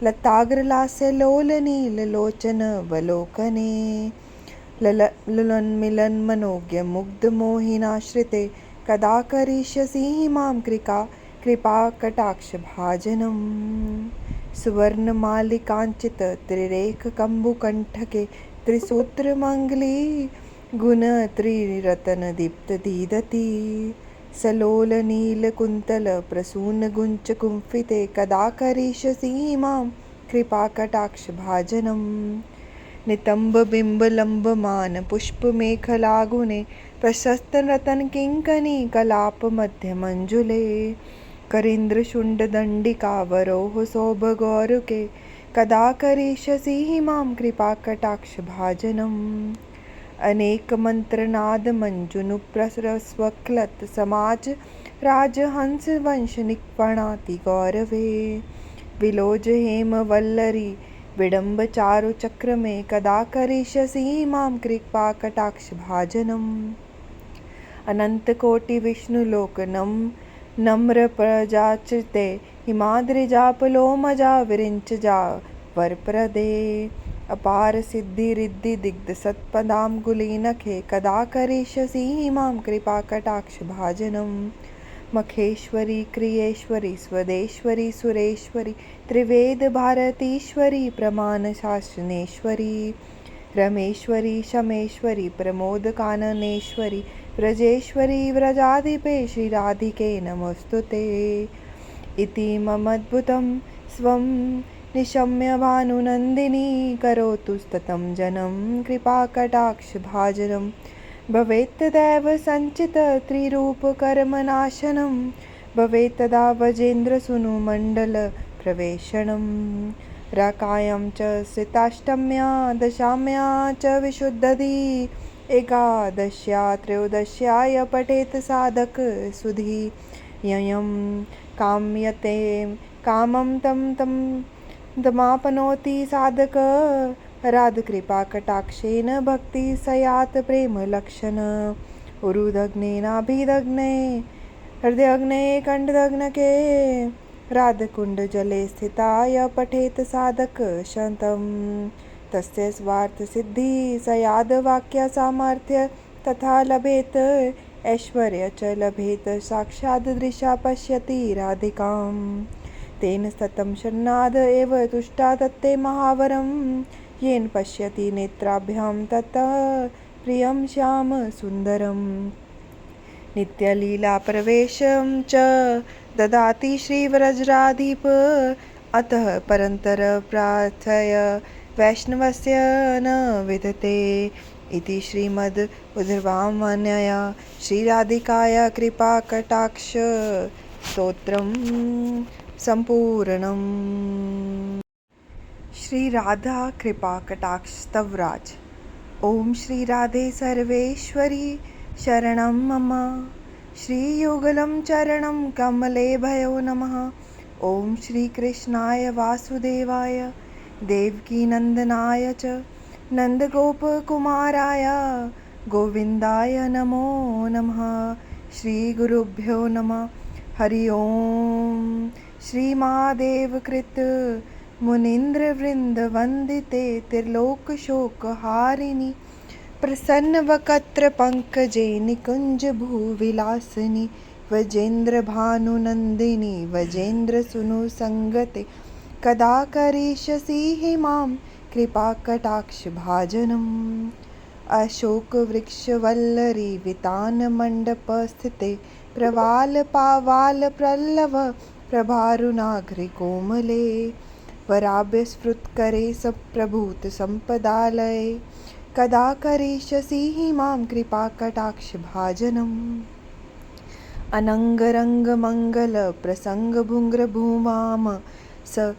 लताग्रलास्यलोलनीललोचनवलोकने ललोन्मिलन्मनोज्ञमुग्धमोहिनाश्रिते कदा करिष्यसि मां कृपाकटाक्षभाजनम्। सुवर्णमालिकाञ्चित त्रिरेखकम्बुकण्ठके त्रिसूत्रमङ्गली गुणत्रिरत्नदीप्तदीदति सलोलनीलकुन्तलप्रसूनगुञ्चकुम्फिते कदा करिष्यसि मां कृपाकटाक्षभाजनम्। नितम्बबिम्बलम्बमानपुष्पमेखलागुणे प्रशस्तरत्नकिङ्कणीकलापमध्यमञ्जुले करीन्द्रशुण्डदण्डिकावरोह सौभगौरुके कदा करिष्यसि मां कृपाकटाक्षभाजनम्। अनेकमन्त्रनादमञ्जुनुप्रसरस्वक्लत् समाज राजहंसवंशनिक्वणाति गौरवे विलोजहेमवल्लरी विडम्बचारुचक्रमे कदा करिष्यसि मां कृपाकटाक्षभाजनम्। अनन्तकोटिविष्णुलोकनं नम्रप्रजाचिते हिमाद्रिजापलोमजा विरिञ्चजा वरप्रदे अपारसिद्धिरिद्धिदिग्धसत्पदाम्बुलिनखे कदा करिष्यसि मां कृपाकटाक्षभाजनम्। मखेश्वरी क्रियेश्वरी स्वदेश्वरी सुरेश्वरी त्रिवेदभारतीश्वरी प्रमाणशासनेश्वरी रमेश्वरी शमेश्वरी प्रमोदकाननेश्वरी व्रजेश्वरी व्रजाधिपे श्रीराधिके नमोऽस्तुते। इति ममद्भुतं स्वं निशम्य भानुनन्दिनी करोतु सततं जनं कृपाकटाक्षभाजनं। भवेत् तदैव सञ्चित त्रिरूपकर्मनाशनं भवेत् तदा वजेन्द्रसूनुमण्डलप्रवेशनं। राकायां च स्थिताष्टम्या दशाम्या च विशुद्धदी एकादश्या त्रयोदश्याय पठेत् साधक सुधी ययं काम्यते कामं तं तमाप्नोति साधक राधकृपाकटाक्षेन भक्ति सयात् प्रेमलक्षण। उरुदग्नेनाभिदग्ने हृदयग्ने कण्ठदग्नके राधकुण्डजले स्थिताय पठेत् साधक शतं तस्य स्वार्थसिद्धि सयाद्वाक्यसामर्थ्य तथा लभेत् ऐश्वर्य च लभेत् साक्षादृशा पश्यति राधिकाम्। तेन सतं शरणाद एव तुष्टा दत्ते महावरं येन पश्यति नेत्राभ्यां ततः प्रियं श्याम सुन्दरम् नित्यलीलाप्रवेशं च ददाति श्रीव्रजराधिप अतः परन्तर प्रार्थय वैष्णवस्य न विदते इति श्रीमद् उद्धवामन्यया श्रीराधिकाया कृपाकटाक्ष स्तोत्रं सम्पूर्णम्। श्री राधा कृपा कटाक्ष स्तवराज। ओम श्री राधे सर्वेश्वरी शरणं मम। श्री युगलं चरणं कमले भयो नमः। ओम श्री कृष्णाय वासुदेवाय देवकी नंदनाय च नंदगोपकुमाराय गोविंदाय नमो नमः। श्री गुरुभ्यो नमः। हरि ओम। श्री महादेव कृत मुनीन्द्र वृंद वंदिते त्रिलोक शोक हारिणी प्रसन्न वक्त्र पंकजे निकुंज भूविलासिनी वजेन्द्र भानुनंदिनी वजेन्द्र सुनु संगते कदा करिष्यसि हि मां कृपा कटाक्ष भाजनम्। अशोक वृक्ष वल्लरी वितान मंडप स्थिते प्रवाल पावाल प्रल्लव प्रभारुनाघ्रि कोमले वराभ्य स्फुरत्करे सप्रभूत संपदालये कदा करिष्यसि हि मां कृपा कटाक्ष भाजनम्। अनंगरंग मंगल प्रसंग भुंग्र भूमाम स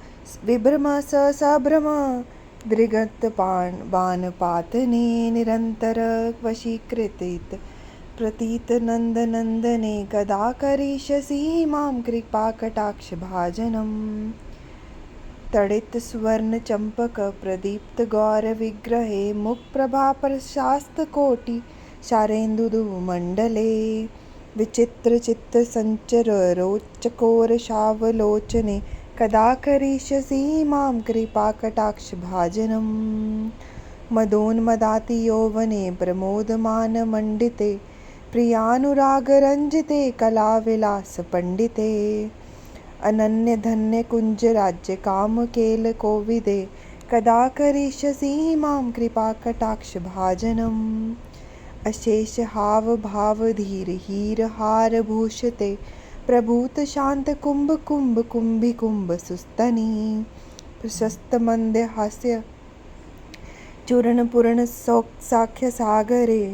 विभ्रम स सभ्रम दृगत बाण पातने निरंतर वशीकृतित प्रतीत नंद नंदने कदा करिष्यसि मां कृपा कटाक्ष भाजनम्। तड़ित स्वर्ण चंपक प्रदीप्त गौर विग्रहे मुख प्रभा प्रशास्त कोटि शारेन्दुदु मंडले विचित्र चित्त संचर रोचकोर शावलोचने कदा करिष्यसि मां कृपा कटाक्ष भाजनम्। मदोन्मदाति यौवने प्रमोदमान मंडिते प्रियानुराग रंजिते कला विलास पंडिते अनन्य धन्य कुंज राज्य काम केल कोविदे कदा करिष्यसि मां कृपा कटाक्ष भाजनम्। अशेष हाव भाव धीर हीर हार भूषिते प्रभूत शांत कुंभ कुंभ कुंभी कुंभ सुस्तनी प्रशस्त मंद हास्य चूर्ण पूर्ण साख्य सागरे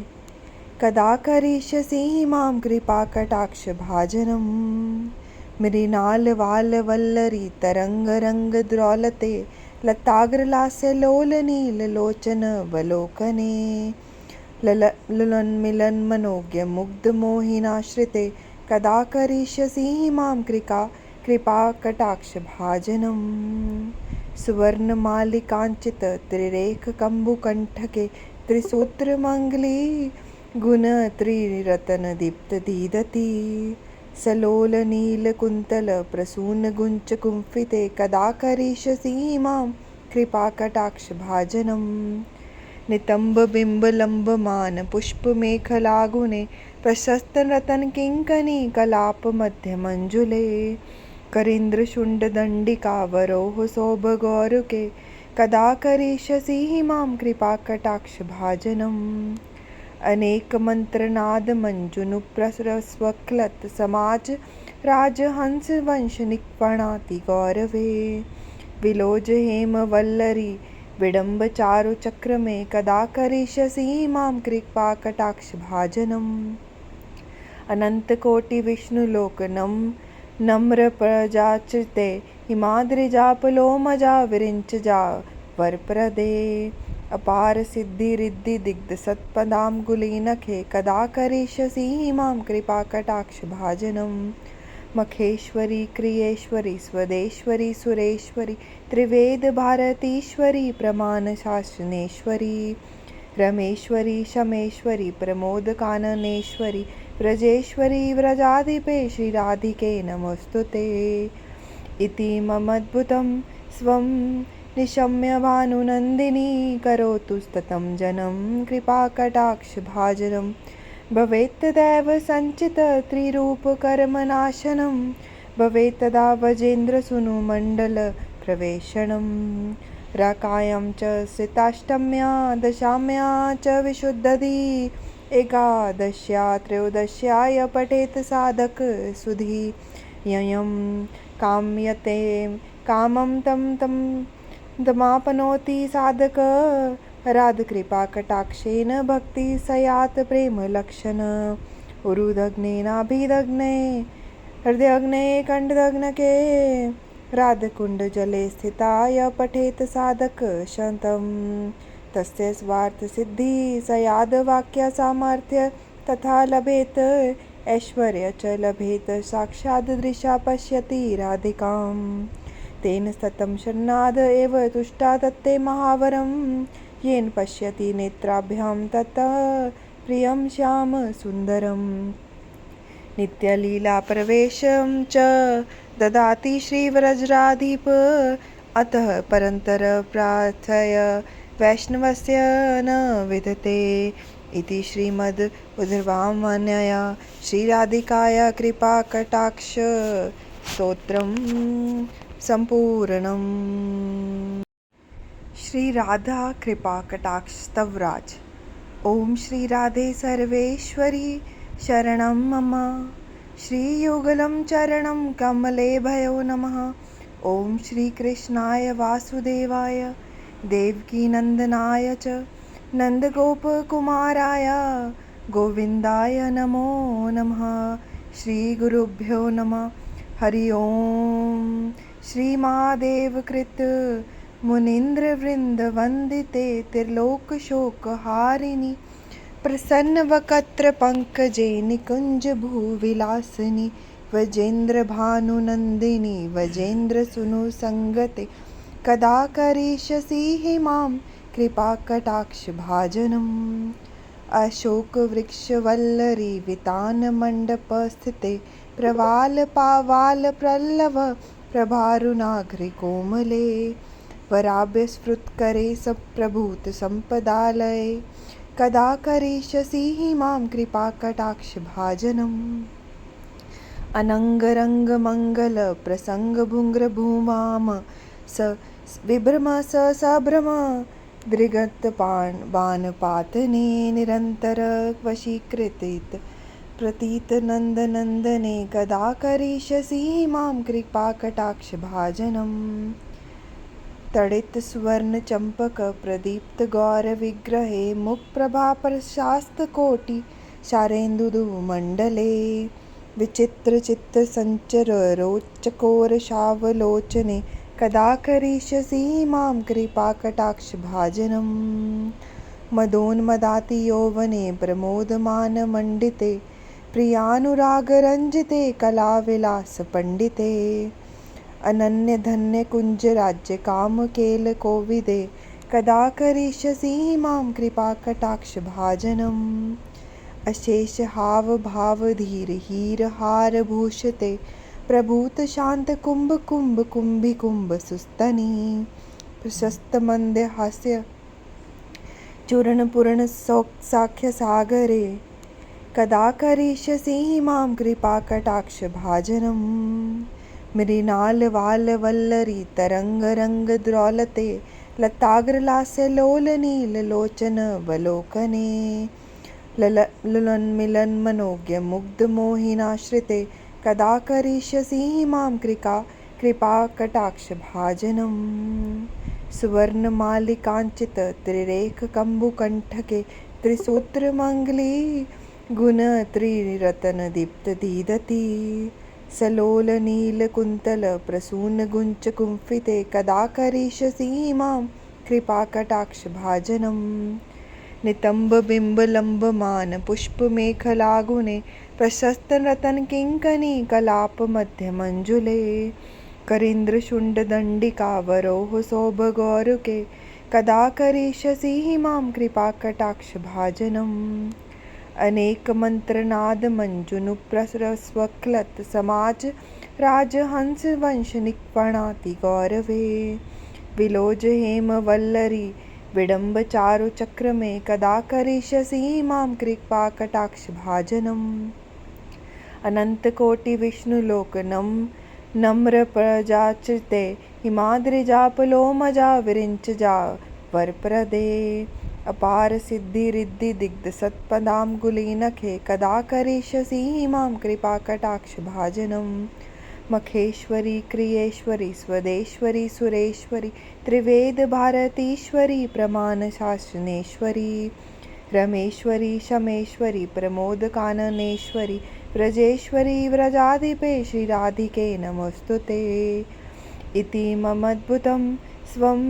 कदा करिष्यसि मां कृपा कटाक्ष भाजनम्। मृणाल वाल वल्लरी तरंग रंग द्रौलते लताग्र लास्य लोल नील लोचन वलोकने ललन मिलन मनोज्ञ मुग्ध मोहिनाश्रिते कदा करिष्यसि मां कृपा कटाक्ष भाजनम्। सुवर्ण मालिकांचित त्रिरेख कंबुकंठके त्रिसूत्र मंगली गुण त्रिरतन दीप्त दीदति सलोल नील कुंतल प्रसून गुंच कुंफिते कदा करिष्यसि मां कृपा कटाक्ष भाजनम्। नितंब बिंब लंब मान पुष्प मेखलागुने प्रशस्त रतन किंकनी कलाप मध्य मंजुले करींद्र शुंड दंडिका वरोह शोभ गौरुके कदा करिष्यसि मां कृपा कटाक्ष भाजनम्। अनेक मंत्रनाद मंजुनु प्रसरस्वक्लत समाज राजहंस वंश निक्पणाति गौरवे विलोज हेम वल्लरी विडम्ब चारु चक्र में कदा करिष्यसि मां कृपा कटाक्ष भाजनम्। अनंत कोटि विष्णु लोक नम्र प्रजाचिते हिमाद्रिजापलोमजा विरिंच जा वरप्रदे अपार सिद्धि रिद्धि दिग्ध सत्पदाम्बुलीनखे कदा करिष्यसि मां कृपा कटाक्ष भाजनम्। मखेश्वरी क्रियेश्वरी स्वदेश्वरी सुरेश्वरी त्रिवेद भारतीश्वरी प्रमाण शासनेश्वरी रमेश्वरी शमेश्वरी प्रमोद काननेश्वरी व्रजेश्वरी व्रजाधिपे श्रीराधिके नमोस्तुते इति ममद्भुतं स्वं निशम्य भानुनन्दिनी करोतु स्ततं जनं कृपाकटाक्ष भाजनं भवेत् तदैव सञ्चित त्रिरूपकर्मनाशनं भवेत् तदा वजेन्द्रसूनुमण्डल प्रवेशनं रकायं च सिताष्टम्या दशाम्या च विशुद्धधी एकादश्या त्रयोदश्याय पठेत साधक सुधी ययं काम्यते कामं तं तमापनोति साधक राधकृपाकटाक्षेन भक्ति सयात् प्रेमलक्षण उरुदग्नेनाभिदग्ने हृदयग्ने कण्ठदग्नके राधकुण्डजले स्थिताय पठेत साधक शतं तस्य स्वार्थसिद्धि सयादवाक्यसामर्थ्य तथा लभेत ऐश्वर्य च लभेत साक्षादृशा पश्यति राधिकां तेन सतं शरणाद एव तुष्टा तत्ते महावरं येन पश्यति नेत्राभ्यां ततः प्रियं श्याम सुन्दरम् नित्यलीलाप्रवेशं च ददाति श्रीव्रजराधिप अतः परन्तर प्रार्थय वैष्णवस्य न विदते इति श्रीमद् उद्धवामन्यया श्रीराधिकाया कृपाकटाक्ष स्तोत्रं सम्पूर्णम्। श्री राधा कृपा कटाक्ष स्तवराज। ओम श्री राधे सर्वेश्वरी शरणं मम। श्रीयुगलं चरणं कमले भयो नमः। ओम श्री कृष्णाय वासुदेवाय देवकीनंदनाय च नंदगोपकुमाराय गोविंदाय नमो नमः। श्री गुरुभ्यो नमः। हरि ओम। श्री महादेवकृत मुनीन्द्रवृन्दवन्दिते त्रिलोकशोकहारिणि प्रसन्नवक्त्रपङ्कजे निकुञ्जभूविलासिनि वजेन्द्रभानुनन्दिनि वजेन्द्रसूनुसङ्गते कदा करिष्यसि मां कृपाकटाक्षभाजनम्। अशोकवृक्षवल्लरी वितानमण्डपस्थिते प्रवालपावालपल्लव प्रभारुणाघ्रिकोमले वराभ्यस्फुटकरे सप्रभूतसम्पदालये कदा करिष्यसि मां कृपाकटाक्षभाजनम्। अनङ्गरङ्गमङ्गलप्रसङ्गभुङ्गभूमां स विभ्रम स सभ्रम दृगतबाणपातने निरन्तरवशीकृतित प्रतीतनन्दनन्दने कदा करिष्यसि मां कृपाकटाक्षभाजनम्। तडितसुवर्णचम्पकप्रदीप्तगौरविग्रहे मुखप्रभाप्रशास्तकोटि शारेन्दुमण्डले विचित्रचित्तसञ्चररोचकोरशावलोचने कदा करिष्यसि मां कृपाकटाक्षभाजनम्। मदोन्मदाति यौवने प्रमोदमानमण्डिते प्रियानुरागरञ्जिते कलाविलासपण्डिते अनन्यधन्यकुञ्जराज्यकामकेलकोविदे कदा करिष्यसि मां कृपाकटाक्षभाजनम्। अशेषहावभावधीरहीरहारभूषिते प्रभूतशान्तकुम्भकुम्भकुम्भिकुम्भसुस्तनि प्रशस्तमन्दहास्य चूर्णपूर्णसौख्यसागरे कदा करिष्यसि मां कृपाकटाक्षभाजनम्। मृणालवालवल्लरी तरङ्गरङ्गद्रौलते लताग्रलास्यलोलनीललोचनवलोकने ललन्मिलन्मनोज्ञमुग्धमोहिनाश्रिते कदा करिष्यसि मां कृपाकटाक्षभाजनम्। सुवर्णमालिकाञ्चित त्रिरेखकम्बुकण्ठके त्रिसूत्रमङ्गली गुणत्रिरत्नदीप्तदीदति सलोलनीलकुन्तलप्रसूनगुञ्चकुम्फिते कदा करिष्यसि मां कृपाकटाक्षभाजनम्। नितम्बबिम्बलम्बमानपुष्पमेखलागुणे प्रशस्तरत्नकिङ्कणी कलापमध्यमञ्जुले करीन्द्रशुण्डदण्डिकावरोह सौभगौरुके कदा करिष्यसि मां कृपाकटाक्षभाजनम्। अनेकमन्त्रनादमञ्जुनुप्रसरस्वक्लत् समाज राजहंसवंशनिक्वणाति गौरवे विलोजहेमवल्लरी विडम्बचारुचक्रमे कदा करिष्यसि मां कृपाकटाक्षभाजनम्। अनन्तकोटिविष्णुलोकनं नम्र प्रजाचिते हिमाद्रिजापलोमजा विरिञ्चजा वरप्रदे अपार सिद्धि रिद्धि दिग्ध सत्पदाम्बुलीनखे कदा करिष्यसि मां कृपाकटाक्ष भाजनम् मखेश्वरी क्रियेश्वरी स्वदेश्वरी सुरेश्वरी त्रिवेद भारतीश्वरी प्रमाण शासनेश्वरी रमेश्वरी शमेश्वरी प्रमोदकाननेश्वरी व्रजेश्वरी व्रजाधिपे श्रीराधिके नमोस्तुते इति ममद्भुतं स्वं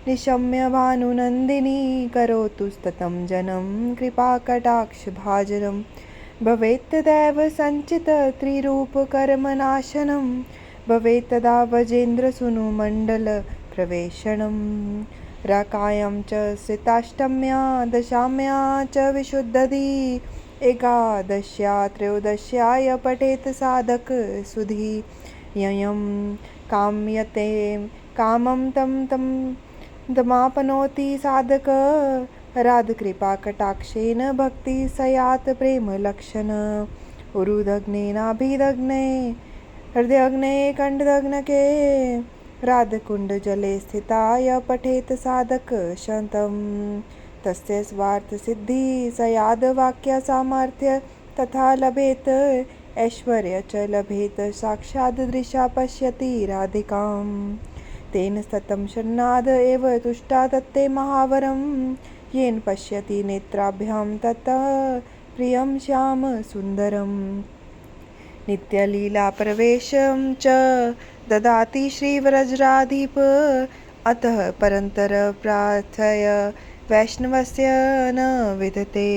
निशम्य भानुनन्दिनी करोतु स्ततं जनं कृपाकटाक्षभाजनं भवेत् तदैव सञ्चित त्रिरूपकर्मनाशनं भवेत् तदा वजेन्द्रसूनुमण्डलप्रवेशनं राकायां च स्थिताष्टम्या दशाम्या च विशुद्धदी एकादश्या त्रयोदश्याय पठेत् साधक सुधी ययं काम्यते कामं तं तमाप्नोति साधक राधकृपाकटाक्षेन भक्ति सयात् प्रेमलक्षण उरुदग्नेनाभिदग्ने हृदयग्ने कण्ठदग्नके राधकुण्डजले स्थिताय पठेत् साधक शतं तस्य स्वार्थसिद्धि सयाद्वाक्यसामर्थ्य तथा लभेत् ऐश्वर्य च लभेत् साक्षात् दृशा पश्यति राधिकाम् तेन सतं शरणाद एव तुष्टा तत्ते महावरं येन पश्यति नेत्राभ्यां ततः प्रियं श्याम सुन्दरं नित्यलीलाप्रवेशं च ददाति श्रीव्रजराधिप अतः परन्तर प्रार्थय वैष्णवस्य न विदते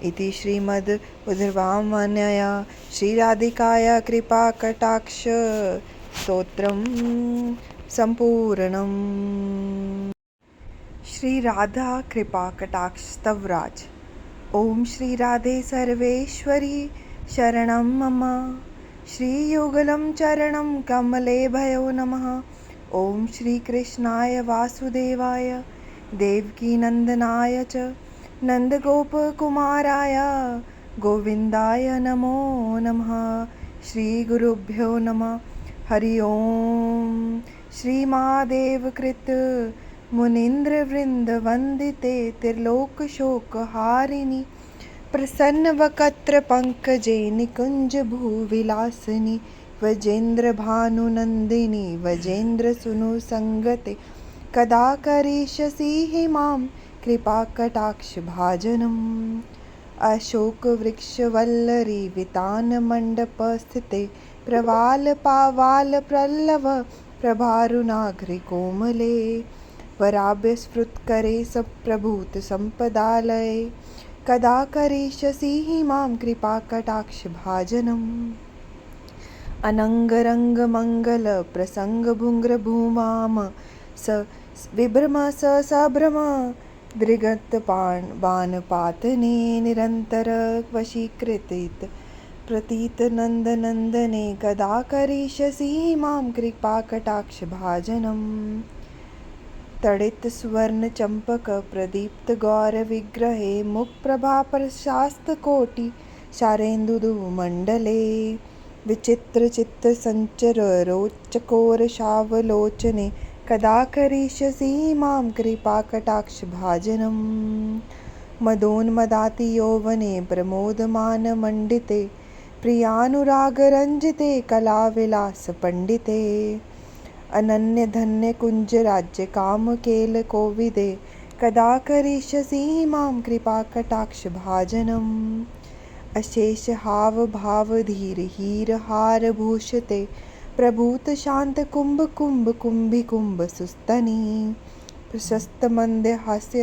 इति श्रीमद् उद्धवामन्यया श्रीराधिकाया कृपाकटाक्ष स्तोत्रम् संपूर्णम्। श्री राधा कृपा कटाक्ष स्तवराज। ओम श्री राधे सर्वेश्वरी शरणं मम। श्री युगलं चरणं कमले भयो नमः। ओम श्री कृष्णाय वासुदेवाय देवकी नंदनाय च नंदगोपकुमाराय गोविंदाय नमो नमः। श्री गुरुभ्यो नमः। हरि ओम। श्री महादेवकृत मुनीन्द्रवृन्दवन्दिते त्रिलोकशोकहारिणि प्रसन्नवक्त्र पंकजे निकुञ्जभूविलासिनि वजेन्द्रभानुनन्दिनि वजेन्द्रसूनुसङ्गते कदा करिष्यसि मां कृपाकटाक्षभाजनम् अशोकवृक्षवल्लरी वितानमण्डपस्थिते प्रवालपावालपल्लव प्रभारुणाघ्रिकोमले वराभ्यस्फुटकरे सप्रभूतसम्पदालये कदा करिष्यसि मां कृपाकटाक्षभाजनम् अनङ्गरङ्गमङ्गलप्रसङ्गभुङ्गभूमां स विभ्रम सभ्रम दृगतबाणपातने निरन्तर वशीकृतित प्रतीतनन्दनन्दने कदा करिष्यसि मां कृपाकटाक्षभाजनम् तडितसुवर्णचम्पकप्रदीप्तगौरविग्रहे मुखप्रभाप्रशास्तकोटि शारेन्दुमण्डले विचित्रचित्तसञ्चररोचकोरसावलोचने कदा करिष्यसि मां कृपाकटाक्षभाजनम् मदोन्मदातियौवने प्रमोदमानमण्डिते प्रियानुरागरञ्जिते कलाविलासपण्डिते अनन्यधन्यकुञ्जराज्यकामकेलकोविदे कदा करिष्यसि मां कृपाकटाक्षभाजनम् अशेषहावभावधीरहीरहारभूषिते प्रभूतशान्तकुम्भकुम्भकुम्भिकुम्भसुस्तनि प्रशस्तमन्दहास्य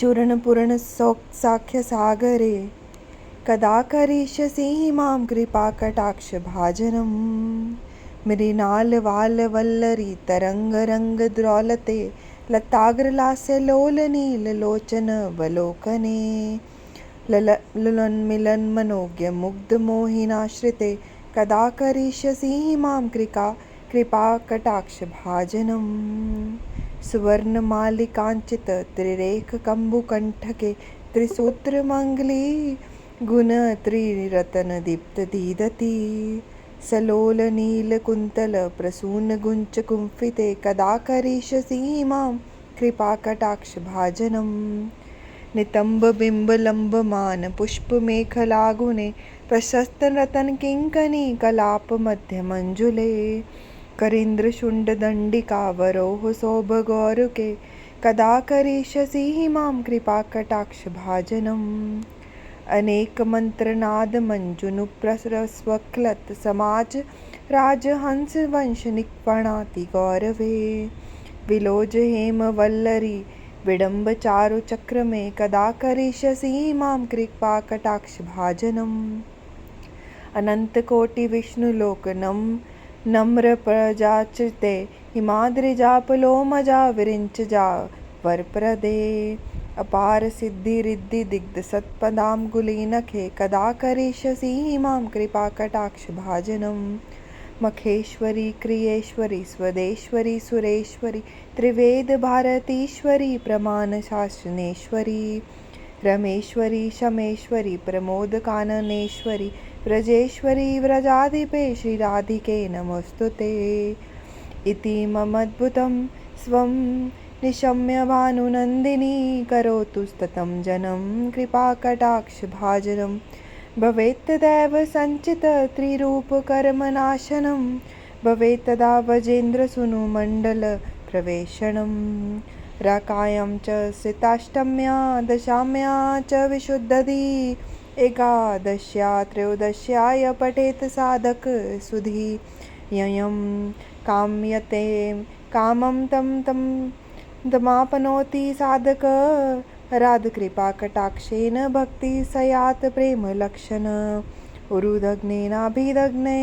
चूर्णपूर्णसौख्यसागरे कदा करिष्यसि मां कृपाकटाक्षभाजनम् मृणालवालवल्लरी तरङ्गरङ्गद्रौलते लताग्रलास्यलोलनीललोचनवलोकने ललन्मिलन्मनोज्ञमुग्धमोहिनाश्रिते कदा करिष्यसि मां कृपाकटाक्षभाजनम् सुवर्णमालिकाञ्चितत्रिरेखकम्बुकण्ठके त्रिसूत्रमङ्गली गुणत्रिरत्नदीप्तदीदति सलोलनीलकुन्तलप्रसूनगुञ्चकुम्फिते कदा करिष्यसि मां कृपाकटाक्षभाजनम् नितम्बबिम्बलम्बमानपुष्पमेखलागुणे प्रशस्तरत्नकिङ्कणी कलापमध्यमञ्जुले करीन्द्रशुण्डदण्डिकावरोह सौभगौरुके कदा करिष्यसि मां कृपाकटाक्षभाजनम् अनेकमन्त्रनादमञ्जुनुप्रसरस्वक्लत् समाज राजहंसवंशनिक्वणाति गौरवे विलोज हेमवल्लरी विडम्बचारुचक्रमे कदा करिष्यसि मां कृपाकटाक्षभाजनम् अनन्तकोटिविष्णुलोकनं नम्रप्रजाचिते हिमाद्रिजापलोमजा विरिञ्चजा वरप्रदे अपार सिद्धिरिद्धिदिग्धसत्पदाम्बुलीनखे कदा करिष्यसि मां कृपाकटाक्षभाजनम् मखेश्वरी क्रियेश्वरी स्वदेश्वरी सुरेश्वरी त्रिवेदभारतीश्वरी प्रमाणशासनेश्वरी रमेश्वरी शमेश्वरी प्रमोदकाननेश्वरी व्रजेश्वरी व्रजाधिपे श्रीराधिके नमोऽस्तुते इति ममद्भुतं स्वं निशम्य भानुनन्दिनी करोतु स्ततं जनं कृपाकटाक्षभाजनं भवेत् तदैव सञ्चितत्रिरूपकर्मनाशनं भवेत् तदा वजेन्द्रसूनुमण्डलप्रवेशनं राकायां च स्थिताष्टम्या दशाम्या च विशुद्धदी एकादश्या त्रयोदश्याय पठेत् साधक सुधी ययं काम्यते कामं तं तमाप्नोति साधक राधकृपाकटाक्षेन भक्ति सयात् प्रेमलक्षण उरुदग्नेनाभिदग्ने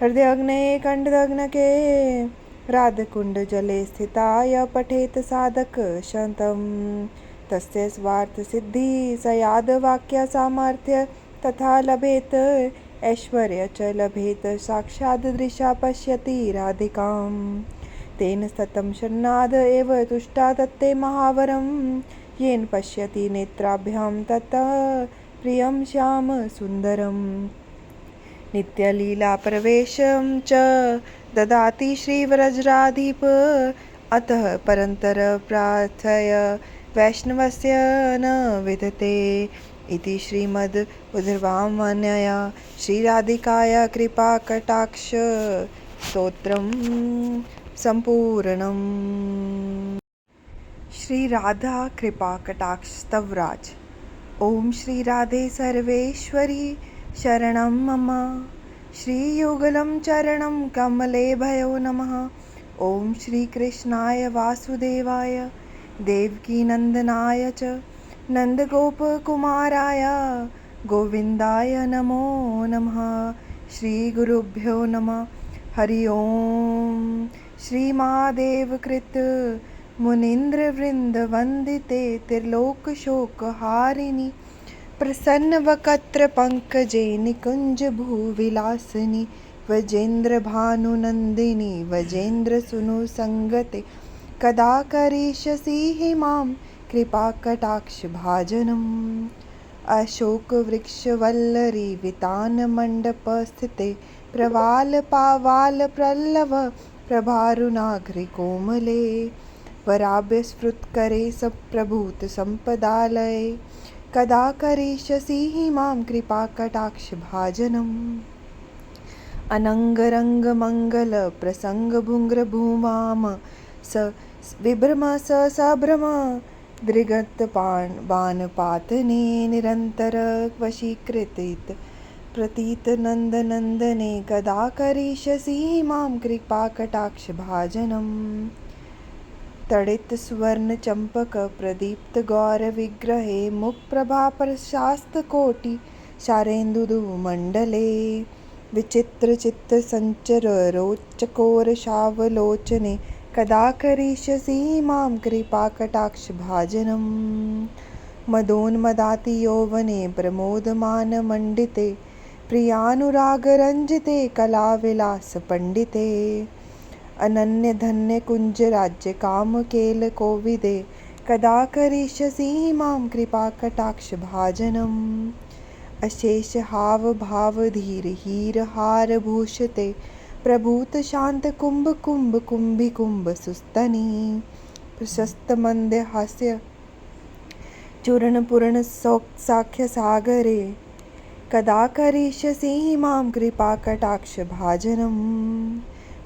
हृदयग्ने कण्ठदग्नके राधकुण्डजले स्थिताय पठेत् साधक शतं तस्य स्वार्थसिद्धि सयाद्वाक्यसामर्थ्य तथा लभेत् ऐश्वर्य च लभेत् साक्षादृशा पश्यति राधिकां तेन सतं शरणाद एव तुष्टा तत्ते महावरं येन पश्यति नेत्राभ्यां ततः प्रियं श्याम सुन्दरम् नित्यलीलाप्रवेशं च ददाति श्रीव्रजराधिप अतः परन्तर प्रार्थय वैष्णवस्य न विदते इति श्रीमद् उद्धवामन्यया श्रीराधिकाया कृपाकटाक्ष स्तोत्रं सम्पूर्णम्। श्री राधा कृपाकटाक्ष स्तवराज। ओम श्री राधे सर्वेश्वरी शरणं मम श्रीयुगलं चरणं कमले भयो नमः। ओम श्री कृष्णाय वासुदेवाय देवकीनन्दनाय च नन्दगोपकुमाराय गोविन्दाय नमो नमः। श्रीगुरुभ्यो नमः। हरि ओम। श्रीमहादेवकृत मुनीन्द्रवृन्दवन्दिते त्रिलोकशोकहारिणि प्रसन्नवक्त्रपङ्कजे निकुञ्जभूविलासिनि वजेन्द्रभानुनन्दिनि वजेन्द्रसूनुसङ्गते कदा करिष्यसि मां कृपाकटाक्षभाजनम्। अशोकवृक्षवल्लरी वितानमण्डपस्थिते प्रवालपावालप्रल्लव प्रभारुणाघ्रिकोमले वराभ्यस्फुटकरे सप्रभूतसम्पदालये कदा करिष्यसि मां कृपाकटाक्षभाजनम्। अनङ्गरङ्गमङ्गलप्रसङ्गभुङ्गभूमां स विभ्रम स सभ्रम दृगतबाणपातने निरन्तरवशीकृतित प्रतीतनन्दनन्दने कदा करिष्यसि मां कृपाकटाक्षभाजनम्। तडितस्वर्णचम्पकप्रदीप्तगौरविग्रहे मुखप्रभाप्रशास्तकोटि शारेन्दुमण्डले विचित्रचित्तसञ्चररोचकोरशावलोचने कदा करिष्यसि मां कृपाकटाक्षभाजनम्। मदोन्मदाति यौवने प्रमोदमानमण्डिते प्रियानुरागरञ्जिते कलाविलासपण्डिते अनन्यधन्यकुञ्जराज्यकामकेलकोविदे कदा करिष्यसि मां कृपाकटाक्षभाजनम्। अशेष हाव भाव धीर हीर हार भूषते प्रभूत शांत कुंभ कुंभ कुंभी कुंभ सुस्तनी प्रशस्त मंद हास्य चूर्ण पूर्ण साख्य सागरे कदा करिष्यसि मां कृपा कटाक्ष भाजनम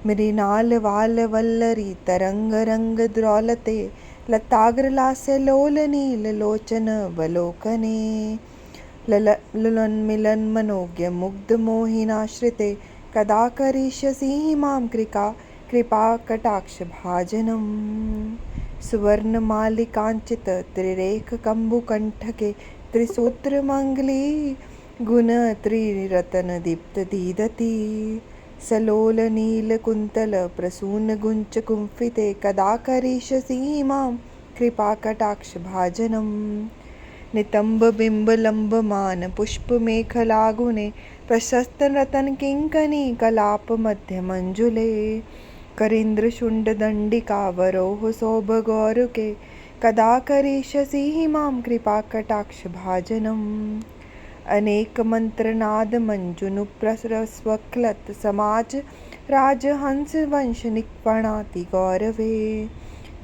मृणाल वाल वल्लरी तरंग रंग द्रौलते लताग्रलास्य लोल नील लोचन वलोकने ललन्मिलन मनोज्ञ मुग्ध मोहिनाश्रिते कदा करिष्यसि मां कृपा कटाक्ष भाजनम सुवर्णमालिकांचित त्रिरेख कंबुकंठके त्रिसूत्रमंगली गुण त्रिरतन दीप्त दीदती सलोल नील कुंतल प्रसून गुंच कुंफिते कदा करिष्यसि मां कृपा कटाक्ष भाजनम नितंब बिंब लंब मान पुष्प मेखलागुने प्रशस्त रतन किंकनी कलाप मध्य मंजुले करींद्र शुंड दंडिका वरोह शोभ गौरुके कदा करिष्यसि मां कृपा कटाक्ष भाजनम अनेक मंत्रनाद मंजुनु प्रसरस्वक्लत समाज राजहंस वंश निक्पणाति गौरवे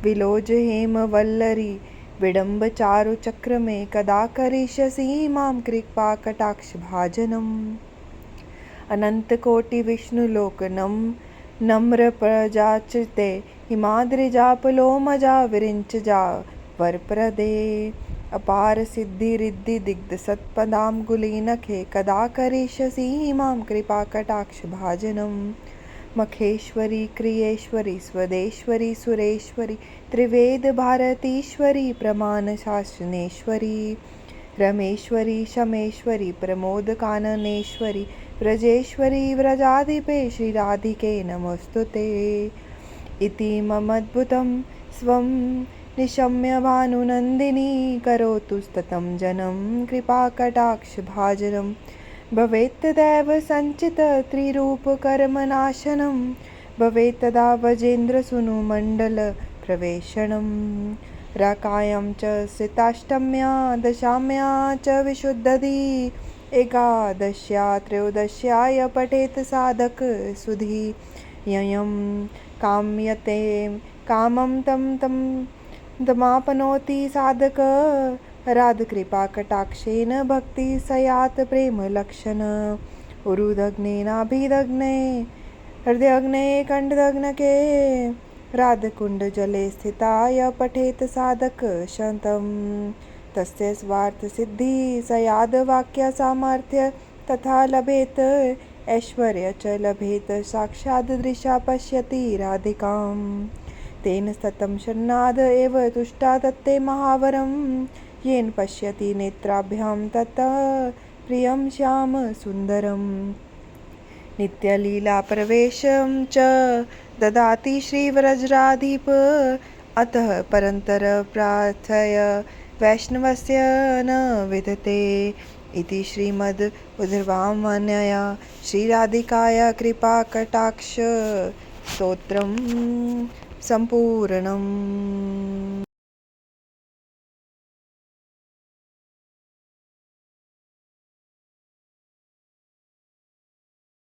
विलोज हेम वल्लरी विडंब चारु चक्र में कदा करिष्यसि मां कृपा कटाक्ष भाजनम अनंत कोटि विष्णु लोकनम नम्र प्रजाचिते हिमाद्रिजापलोमजा विरिंचजा वरप्रदे अपार सिद्धि रिद्धि दिग्ध सत्पदांगुलीनखे कदा करिष्यसि मां कृपा कटाक्ष भाजनम मखेश्वरी क्रियेश्वरी स्वदेश्वरी सुरेश्वरी त्रिवेद भारतीश्वरी प्रमाण शासनेश्वरी रमेश्वरी शमेश्वरी प्रमोद काननेश्वरी व्रजेश्वरी व्रजाधिपे श्रीराधिके नमस्तुते इति ममद्भुतं स्वं निशम्य भानुनन्दिनी करोतु स्ततं जनं कृपाकटाक्ष भाजनं भवेत् तदैव सञ्चित त्रिरूपकर्मनाशनं भवेत् तदा वजेन्द्रसूनु मण्डल प्रवेशनं राकायां च सिताष्टम्या दशाम्या च विशुद्धदी एकादश्या त्रयोदश्याय पठेत् साधक सुधी ययं काम्यते कामं तं तमापनोति साधक राधकृपा कटाक्षेन भक्ति सयात प्रेम लक्षण उरुदग्ने नाभिदग्ने हृदयग्ने कंठदग्नके राधकुंड जले स्थिताय पठेत साधक शतं तस्य स्वार्थ सिद्धि सयाद वाक्य सामर्थ्य तथा लभेत ऐश्वर्य च लभेत साक्षात् दृशा पश्यति राधिकां तेन सतं शरणाद एव तुष्टा तत्ते महावरं येन पश्यति नेत्राभ्यां तत् प्रियं श्याम सुन्दरं नित्यलीला प्रवेशं च ददाति श्रीव्रजराधिप अतः परन्तर प्रार्थय वैष्णवस्य न विदते इति श्रीमद् उद्धवामन्यया श्रीराधिकाया कृपा कटाक्ष स्तोत्रम् संपूर्णम्।